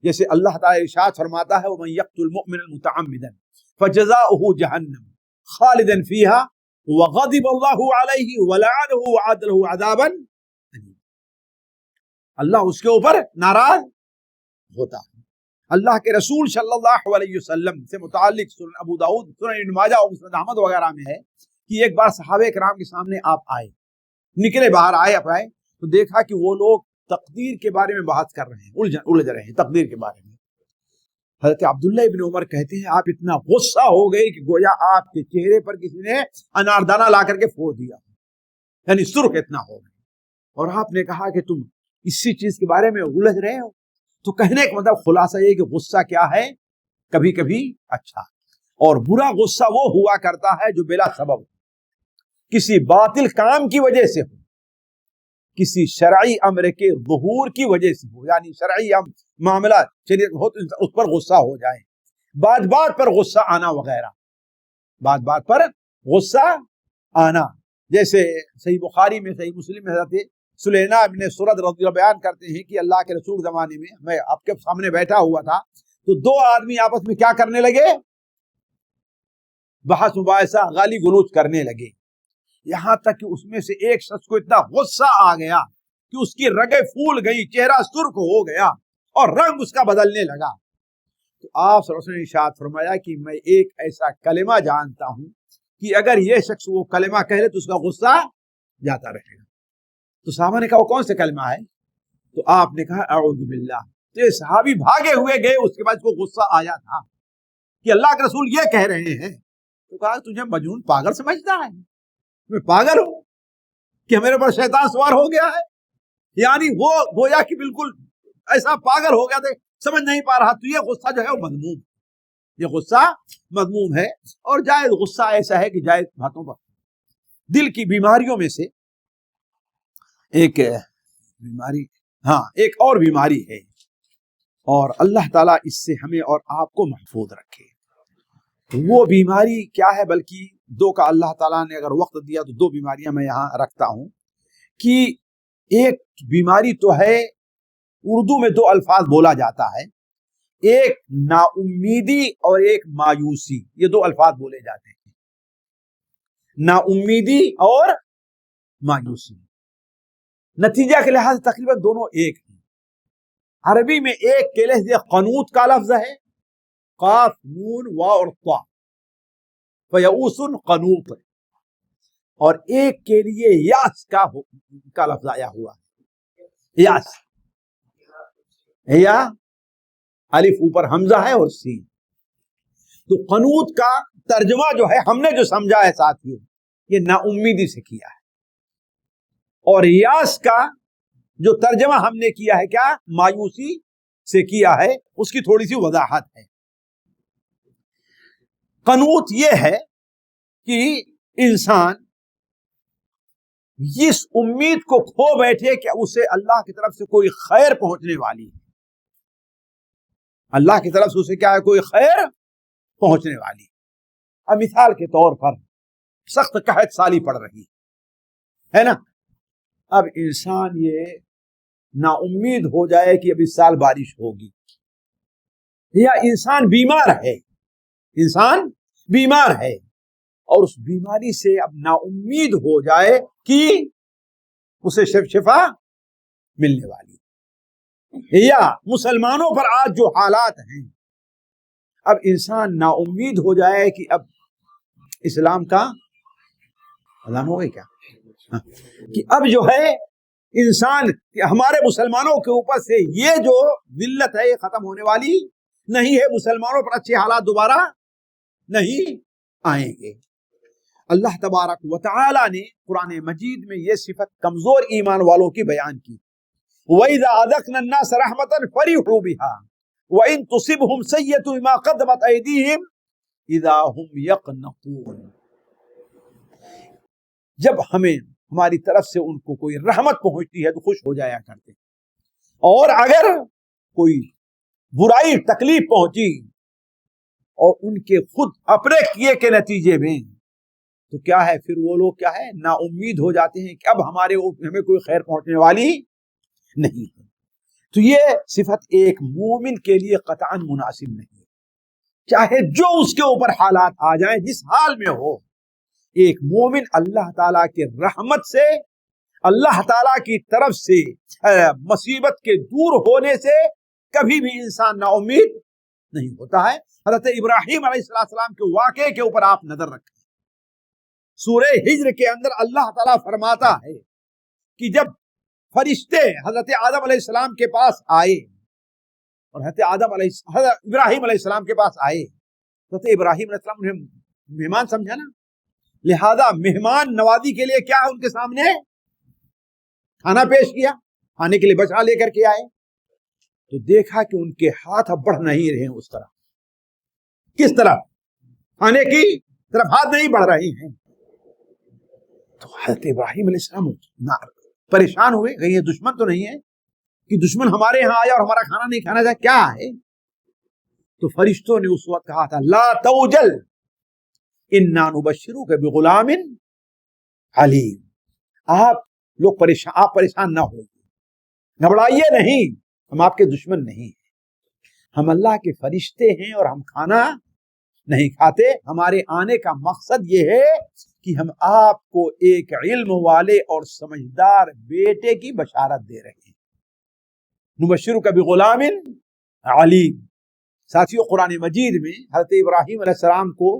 جیسے اللہ تعالیٰ ارشاد فرماتا ہے وَمَن يَقْتُلْ مُؤْمِنًا مُتَعَمِّدًا فَجَزَاؤُهُ جَهَنَّمُ خَالِدًا فِيهَا وَغَضِبَ اللَّهُ عَلَيْهِ وَلَعَنَهُ وَأَعَدَّ لَهُ عَذَابًا أَلِيمًا. اللہ اس کے اوپر ناراض ہوتا ہے. اللہ کے رسول صلی اللہ علیہ وسلم سے متعلق سنن ابو داؤد, سنن ابن ماجہ اور مسند احمد وغیرہ میں ہے کہ ایک بار صحابہ کرام کے سامنے آپ آئے, نکلے باہر آئے تو دیکھا کہ وہ لوگ تقدیر کے بارے میں بحث کر رہے ہیں, الجھ رہے ہیں تقدیر کے بارے میں. حضرت عبداللہ ابن عمر کہتے ہیں آپ اتنا غصہ ہو گئے کہ گویا آپ کے چہرے پر کسی نے اناردانہ لا کر کے پھوڑ دیا, یعنی سرخ اتنا ہو گئے. اور آپ نے کہا کہ تم اسی چیز کے بارے میں الجھ رہے ہو. تو کہنے کا مطلب خلاصہ یہ کہ غصہ کیا ہے, کبھی کبھی اچھا, اور برا غصہ وہ ہوا کرتا ہے جو بلا سبب کسی باطل کام کی وجہ سے ہو, کسی شرعی امر کے ظہور کی وجہ سے ہو, یعنی شرعی معاملہ ہو تو اس پر غصہ ہو جائے, بات بات پر غصہ آنا وغیرہ, بات بات پر غصہ آنا. جیسے صحیح بخاری میں, صحیح مسلم میں حضرت سلینا ابن سرد رضی اللہ بیان کرتے ہیں کہ اللہ کے رسول زمانے میں آپ کے سامنے بیٹھا ہوا تھا تو دو آدمی آپس میں کیا کرنے لگے, بحث مباحثہ گالی گلوچ کرنے لگے, یہاں تک کہ اس میں سے ایک شخص کو اتنا غصہ آ گیا کہ اس کی رگیں پھول گئی, چہرہ سرخ ہو گیا اور رنگ اس کا بدلنے لگا. تو آپ صلی اللہ علیہ وسلم نے ارشاد فرمایا کہ میں ایک ایسا کلمہ جانتا ہوں کہ اگر یہ شخص وہ کلمہ کہہ لے تو اس کا غصہ جاتا رہے گا. تو صحابہ نے کہا وہ کون سے کلمہ ہے, تو آپ نے کہا اعوذ باللہ. تو یہ صحابی بھاگے ہوئے گئے, اس کے بعد کو غصہ آیا تھا کہ اللہ کے رسول یہ کہہ رہے ہیں. تو کہا تجھے مجنون پاگل سمجھتا ہے, میں پاگل ہوں کہ میرے پر شیطان سوار ہو گیا ہے, یعنی وہ گویا کہ بالکل ایسا پاگل ہو گیا تھا, سمجھ نہیں پا رہا. تو یہ غصہ جو ہے وہ مذموم, یہ غصہ مذموم ہے. اور جائز غصہ ایسا ہے کہ جائز باتوں پر, دل کی بیماریوں میں سے ایک بیماری, ہاں ایک اور بیماری ہے, اور اللہ تعالیٰ اس سے ہمیں اور آپ کو محفوظ رکھے. وہ بیماری کیا ہے, بلکہ دو کا اللہ تعالیٰ نے اگر وقت دیا تو دو بیماریاں میں یہاں رکھتا ہوں. کہ ایک بیماری تو ہے, اردو میں دو الفاظ بولا جاتا ہے, ایک نا امیدی اور ایک مایوسی, یہ دو الفاظ بولے جاتے ہیں, نا امیدی اور مایوسی. نتیجہ کے لحاظ سے تقریباً دونوں ایک ہیں. عربی میں ایک کے لحاظ سے قنوت کا لفظ ہے, قاف نون واو اور طا, فیئوس قنوط, اور ایک کے لیے یاس کا لفظ آیا ہوا ہے, یاس, یا الف اوپر حمزہ ہے اور سین. تو قنوت کا ترجمہ جو ہے ہم نے جو سمجھا ہے ساتھیوں, یہ نا امیدی سے کیا ہے, اور یاس کا جو ترجمہ ہم نے کیا ہے کیا, مایوسی سے کیا ہے. اس کی تھوڑی سی وضاحت ہے. قنوت یہ ہے کہ انسان اس امید کو کھو بیٹھے کہ اسے اللہ کی طرف سے کوئی خیر پہنچنے والی ہے, اللہ کی طرف سے اسے کیا ہے, کوئی خیر پہنچنے والی. اب مثال کے طور پر سخت قحط سالی پڑ رہی ہے نا, اب انسان یہ نا امید ہو جائے کہ اب اس سال بارش ہوگی, یا انسان بیمار ہے, انسان بیمار ہے اور اس بیماری سے اب نا امید ہو جائے کہ اسے شفا ملنے والی, یا مسلمانوں پر آج جو حالات ہیں, اب انسان نا امید ہو جائے کہ اب اسلام کا اعلان ہو گئی کیا, کہ اب جو ہے انسان ہمارے مسلمانوں کے اوپر سے یہ جو ذلت ہے یہ ختم ہونے والی نہیں ہے, مسلمانوں پر اچھے حالات دوبارہ نہیں آئیں گے. اللہ تبارک و تعالی نے قرآن مجید میں یہ صفت کمزور ایمان والوں کی بیان کی, وَإِذَا أَذَقْنَا النَّاسَ رَحْمَةً فَرِحُوا بِهَا وَإِن تُصِبْهُمْ سَيِّئَةٌ بِمَا قَدَّمَتْ أَيْدِيهِمْ إِذَا هُمْ يَقْنَطُونَ. جب ہمیں ہماری طرف سے ان کو کوئی رحمت پہنچتی ہے تو خوش ہو جایا کرتے ہیں، اور اگر کوئی برائی تکلیف پہنچی اور ان کے خود اپنے کیے کے نتیجے میں، تو کیا ہے پھر وہ لوگ کیا ہے نا امید ہو جاتے ہیں کہ اب ہمیں کوئی خیر پہنچنے والی نہیں ہے۔ تو یہ صفت ایک مومن کے لیے قطعاً مناسب نہیں ہے، چاہے جو اس کے اوپر حالات آ جائیں، جس حال میں ہو، ایک مومن اللہ تعالیٰ کے رحمت سے، اللہ تعالیٰ کی طرف سے مصیبت کے دور ہونے سے کبھی بھی انسان نا امید نہیں ہوتا ہے۔ حضرت ابراہیم علیہ السلام کے واقعے کے اوپر آپ نظر رکھیں، سورہ ہجر کے اندر اللہ تعالیٰ فرماتا ہے کہ جب فرشتے حضرت آدم علیہ السلام کے پاس آئے اور حضرت ابراہیم علیہ السلام کے پاس آئے، حضرت ابراہیم علیہ السلام انہیں مہمان سمجھا نا، لہذا مہمان نوازی کے لیے کیا ان کے سامنے کھانا پیش کیا، کھانے کے لیے بچا لے کر کے آئے، تو دیکھا کہ ان کے ہاتھ اب بڑھ نہیں رہے ہیں اس طرح۔ کس طرح؟ کھانے کی طرف ہاتھ نہیں بڑھ رہے ہیں۔ تو حضرت ابراہیم علیہ السلام پریشان ہوئے، کہیں یہ دشمن تو نہیں ہے کہ دشمن ہمارے یہاں آیا اور ہمارا کھانا نہیں کھانا چاہے، کیا ہے؟ تو فرشتوں نے اس وقت کہا تھا لا توجل انا نبشروک بغلام حلیم، آپ پریشان نہ ہو، گھبرائیے نہیں، ہم آپ کے دشمن نہیں ہیں، ہم اللہ کے فرشتے ہیں اور ہم کھانا نہیں کھاتے، ہمارے آنے کا مقصد یہ ہے کہ ہم آپ کو ایک علم والے اور سمجھدار بیٹے کی بشارت دے رہے ہیں، نبشروک بغلام علیم۔ ساتھیو قرآن مجید میں حضرت ابراہیم علیہ السلام کو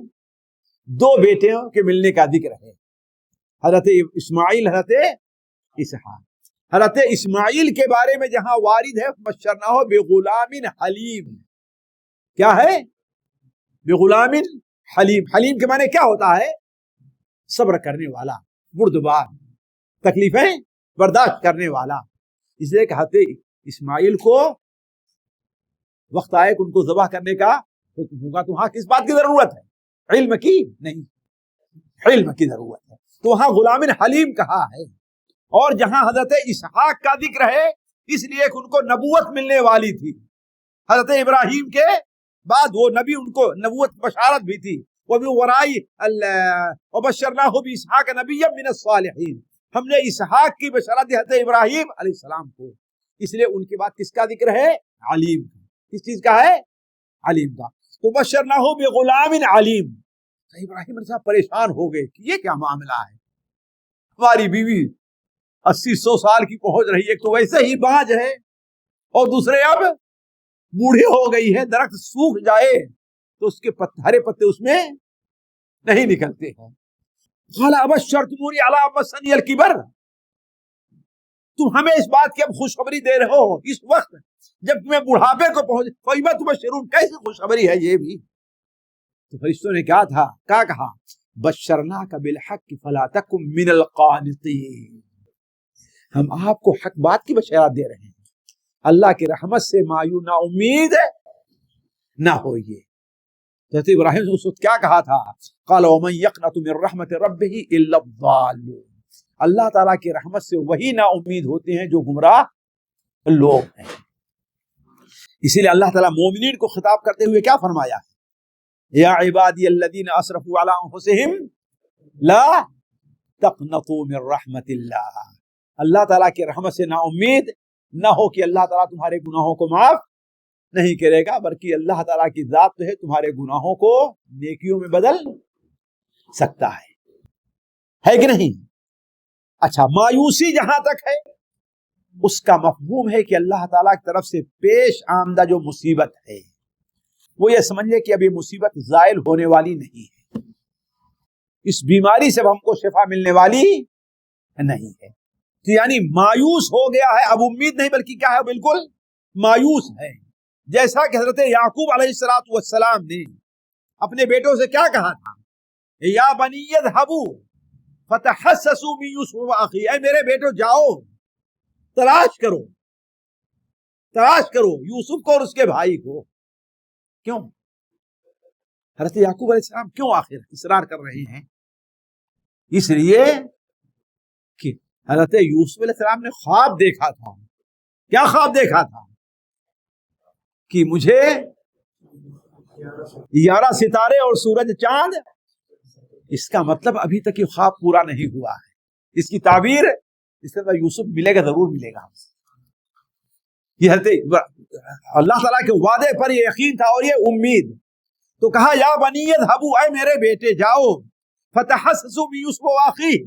دو بیٹوں کے ملنے کا ذکر ہے، حضرت اسماعیل، حضرت اسحاق۔ حضرت اسماعیل کے بارے میں جہاں وارد ہے بشرناہ بغلام حلیم، کیا ہے؟ بغلام حلیم۔ حلیم کے معنی کیا ہوتا ہے؟ صبر کرنے والا، بردبار، تکلیفیں برداشت کرنے والا۔ اس لیے کہ حضرت اسماعیل کو وقت آئے کہ ان کو ذبح کرنے کا حکم ہوگا، تو وہاں کس بات کی ضرورت ہے؟ علم کی نہیں، علم کی ضرورت ہے، تو وہاں غلام حلیم کہا ہے۔ اور جہاں حضرت اسحاق کا ذکر ہے اس لیے کہ ان کو نبوت ملنے والی تھی، حضرت ابراہیم کے بعد وہ نبی، ان کو نبوت بشارت بھی تھی، وہ بھی ورائی وبشرناہ باسحاق نبیا من الصالحین، ہم نے اسحاق کی بشارت دی حضرت ابراہیم علیہ السلام کو، اس لیے ان کے بعد کس کا ذکر ہے؟ علیم کا۔ کس چیز کا ہے؟ علیم کا۔ تو بشرناہ بغلام علیم۔ ابراہیم علیہ السلام پریشان ہو گئے کہ یہ کیا معاملہ ہے، ہماری بیوی 80-100 سال کی پہنچ رہی ہے، ایک تو ویسے ہی باج ہے اور دوسرے اب بوڑھی ہو گئی ہے، درخت سوکھ جائے تو اس کے ہرے پتے اس میں نہیں نکلتے ہیں۔ قال ابشرتمونی علی مسنی الکبر، تم ہمیں اس بات کی اب خوشخبری دے رہے ہو اس وقت جب تمہیں بڑھاپے کو پہنچ، فیما تبشرون، کیسی خوشخبری ہے یہ بھی؟ تو فرشتوں نے کیا کہا؟ بشرناک بالحق فلا تکن من القانطین، ہم آپ کو حق بات کی بشارت دے رہے ہیں، اللہ کی رحمت سے مایوس نا امید نہ ہوئیے۔ حضرت ابراہیم نے اس وقت کیا کہا تھا؟ قال ومن يقنط من رحمت ربه الا الضالون، اللہ تعالیٰ کی رحمت سے وہی نا امید ہوتے ہیں جو گمراہ لوگ ہیں۔ اسی لیے اللہ تعالیٰ مومنین کو خطاب کرتے ہوئے کیا فرمایا؟ یا عبادی الذین اسرفوا علی انفسہم لا تقنطوا من رحمت اللہ، اللہ تعالیٰ کی رحمت سے نا امید نہ ہو کہ اللہ تعالیٰ تمہارے گناہوں کو معاف نہیں کرے گا، بلکہ اللہ تعالیٰ کی ذات تو ہے تمہارے گناہوں کو نیکیوں میں بدل سکتا ہے کہ نہیں؟ اچھا، مایوسی جہاں تک ہے اس کا مفہوم ہے کہ اللہ تعالیٰ کی طرف سے پیش آمدہ جو مصیبت ہے وہ یہ سمجھے کہ اب یہ مصیبت زائل ہونے والی نہیں ہے، اس بیماری سے ہم کو شفا ملنے والی نہیں ہے، تو یعنی مایوس ہو گیا ہے، اب امید نہیں بلکہ کیا ہے؟ بالکل مایوس ہے۔ جیسا کہ حضرت یعقوب علیہ السلام نے اپنے بیٹوں سے کیا کہا تھا؟ یا بنی اذهبوا فتحسسوا من یوسف واخیہ، اے میرے بیٹو جاؤ تلاش کرو یوسف کو اور اس کے بھائی کو۔ کیوں حضرت یعقوب علیہ السلام کیوں آخر اصرار کر رہے ہیں؟ اس لیے کہ حضرت یوسف علیہ السلام نے خواب دیکھا تھا. کیا خواب دیکھا تھا؟ کہ مجھے 11 ستارے اور سورج چاند. اس کا مطلب ابھی تک یہ خواب پورا نہیں ہوا ہے. اس کی تعبیر اس طرح یوسف ملے گا، ضرور ملے گا. یہ اللہ تعالیٰ کے وعدے پر یہ یقین تھا اور یہ امید. تو کہا یا بنی اذهبوا، اے میرے بیٹے جاؤ، فتحسسوا من یوسف واخیہ،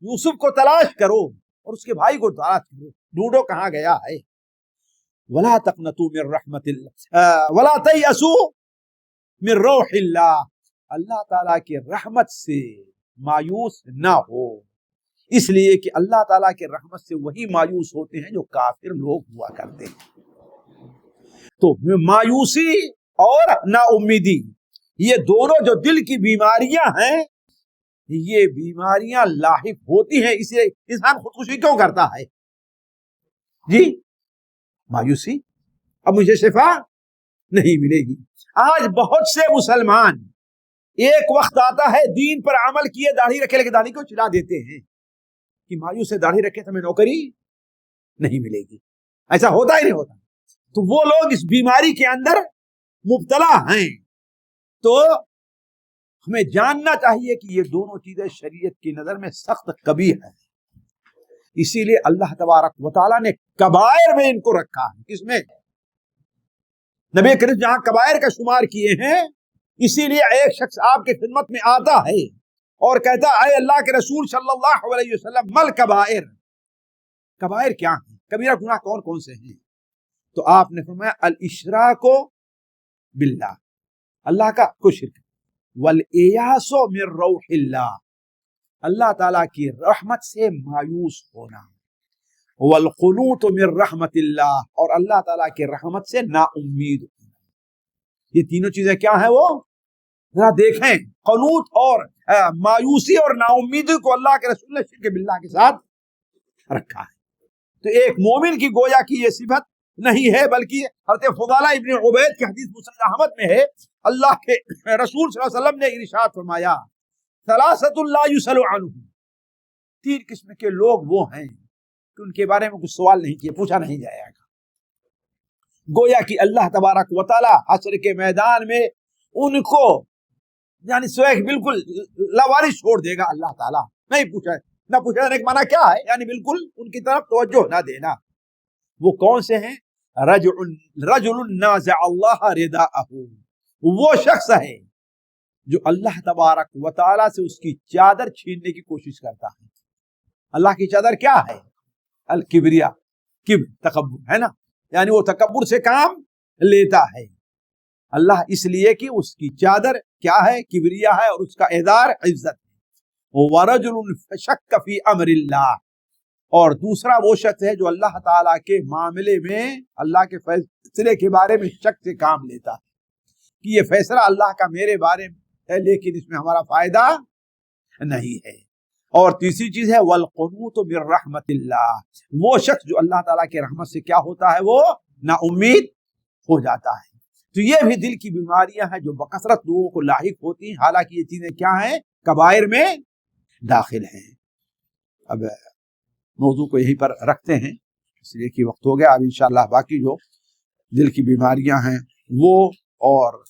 یوسف کو تلاش کرو اور اس کے بھائی کو تلاش کرو، ڈھونڈو کہاں گیا ہے. ولا تقنطوا من رحمت اللہ ولا تیأسوا من روح اللہ، اللہ تعالیٰ کی رحمت سے مایوس نہ ہو. اس لیے کہ اللہ تعالیٰ کے رحمت سے وہی مایوس ہوتے ہیں جو کافر لوگ ہوا کرتے ہیں. تو مایوسی اور نا امیدی، یہ دونوں جو دل کی بیماریاں ہیں، یہ بیماریاں لاحق ہوتی ہیں. اس لیے انسان خودکشی کیوں کرتا ہے؟ جی مایوسی، اب مجھے شفا نہیں ملے گی. آج بہت سے مسلمان ایک وقت آتا ہے دین پر عمل کیے، داڑھی رکھے، لیکن داڑھی کو چڑھا دیتے ہیں کہ مایوس ہے، داڑھی رکھے تو ہمیں نوکری نہیں ملے گی. ایسا ہوتا ہی نہیں ہوتا. تو وہ لوگ اس بیماری کے اندر مبتلا ہیں. تو ہمیں جاننا چاہیے کہ یہ دونوں چیزیں شریعت کی نظر میں سخت قبیح ہے. اسی لیے اللہ تبارک و تعالیٰ نے کبائر میں ان کو رکھا ہے. اس میں نبی کریم جہاں کبائر کا شمار کیے ہیں، اسی لیے ایک شخص آپ کی خدمت میں آتا ہے اور کہتا اے اللہ کے رسول صلی اللہ علیہ وسلم مل کبائر، کبائر کیا ہیں، کبیرہ گناہ کون کون سے ہیں؟ تو آپ نے فرمایا الاشراک باللہ، اللہ کا کو شرک، والیاس من روح اللہ، اللہ تعالیٰ کی رحمت سے مایوس ہونا، والقنوط من رحمت اللہ، اور اللہ تعالیٰ کی رحمت سے نا امید ہونا. یہ تینوں چیزیں کیا ہیں؟ وہ ذرا دیکھیں. قنوط اور مایوسی اور نا امیدی کو اللہ کے رسول نے شرک باللہ کے ساتھ رکھا ہے. تو ایک مومن کی گویا کی یہ صفت نہیں ہے، بلکہ حضرت فضالہ ابن عبید کی حدیث مسند احمد میں ہے، اللہ کے رسول صلی اللہ علیہ وسلم نے ارشاد فرمایا ثلاثۃ لا یسأل عنہم، 3 قسم کے لوگ وہ ہیں کہ ان کے بارے میں کچھ سوال نہیں کیے، پوچھا نہیں جائے گا. گویا کہ اللہ تبارک و تعالی حشر کے میدان میں ان کو یعنی سویک بالکل لاوارث چھوڑ دے گا. اللہ تعالیٰ نہیں پوچھا، نہ پوچھا جانے کا معنی کیا ہے؟ یعنی بالکل ان کی طرف توجہ نہ دینا. وہ کون سے ہیں؟ رجل نازع اللہ رداءہ، وہ شخص ہے جو اللہ تبارک و تعالیٰ سے اس کی چادر چھیننے کی کوشش کرتا ہے. اللہ کی چادر کیا ہے؟ الکبریا، کبر، تکبر ہے نا، یعنی وہ تکبر سے کام لیتا ہے. اللہ اس لیے کہ اس کی چادر کیا ہے؟ کبریا ہے، اور اس کا اعزار عزت ہے. وَرَجُلٌ شَكَّ فِي أَمْرِ اللَّهِ، اور دوسرا وہ شخص ہے جو اللہ تعالیٰ کے معاملے میں، اللہ کے فیصلے کے بارے میں شک سے کام لیتا ہے کہ یہ فیصلہ اللہ کا میرے بارے میں ہے، لیکن اس میں ہمارا فائدہ نہیں ہے. اور تیسری چیز ہے وَالْقُنُوطُ مِن رَحْمَتِ اللَّهِ، وہ شخص جو اللہ تعالیٰ کے رحمت سے کیا ہوتا ہے؟ وہ نا امید ہو جاتا ہے. تو یہ بھی دل کی بیماریاں ہیں جو بکثرت لوگوں کو لاحق ہوتی ہیں، حالانکہ یہ چیزیں کیا ہیں؟ کبائر میں داخل ہیں. اب موضوع کو یہیں پر رکھتے ہیں، اس لیے کہ وقت ہو گیا. اب انشاءاللہ باقی جو دل کی بیماریاں ہیں وہ اور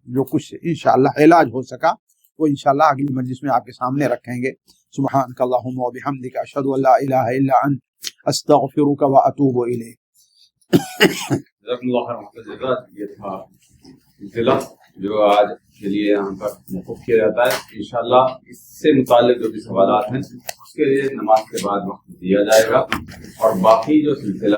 جو کچھ انشاءاللہ علاج ہو سکا وہ انشاءاللہ اگلی مجلس میں آپ کے سامنے رکھیں گے. سبحانک اللہم و بحمدک، اشہد ان لا الہ الا انت، استغفرک و اتوب الیک. جزاکم اللہ خیر. یہ تھا سلسلہ جو آج کے لیے یہاں پر موقوف کیا جاتا ہے. انشاءاللہ اس سے متعلق جو بھی سوالات ہیں اس کے لیے نماز کے بعد وقت دیا جائے گا، اور باقی جو سلسلہ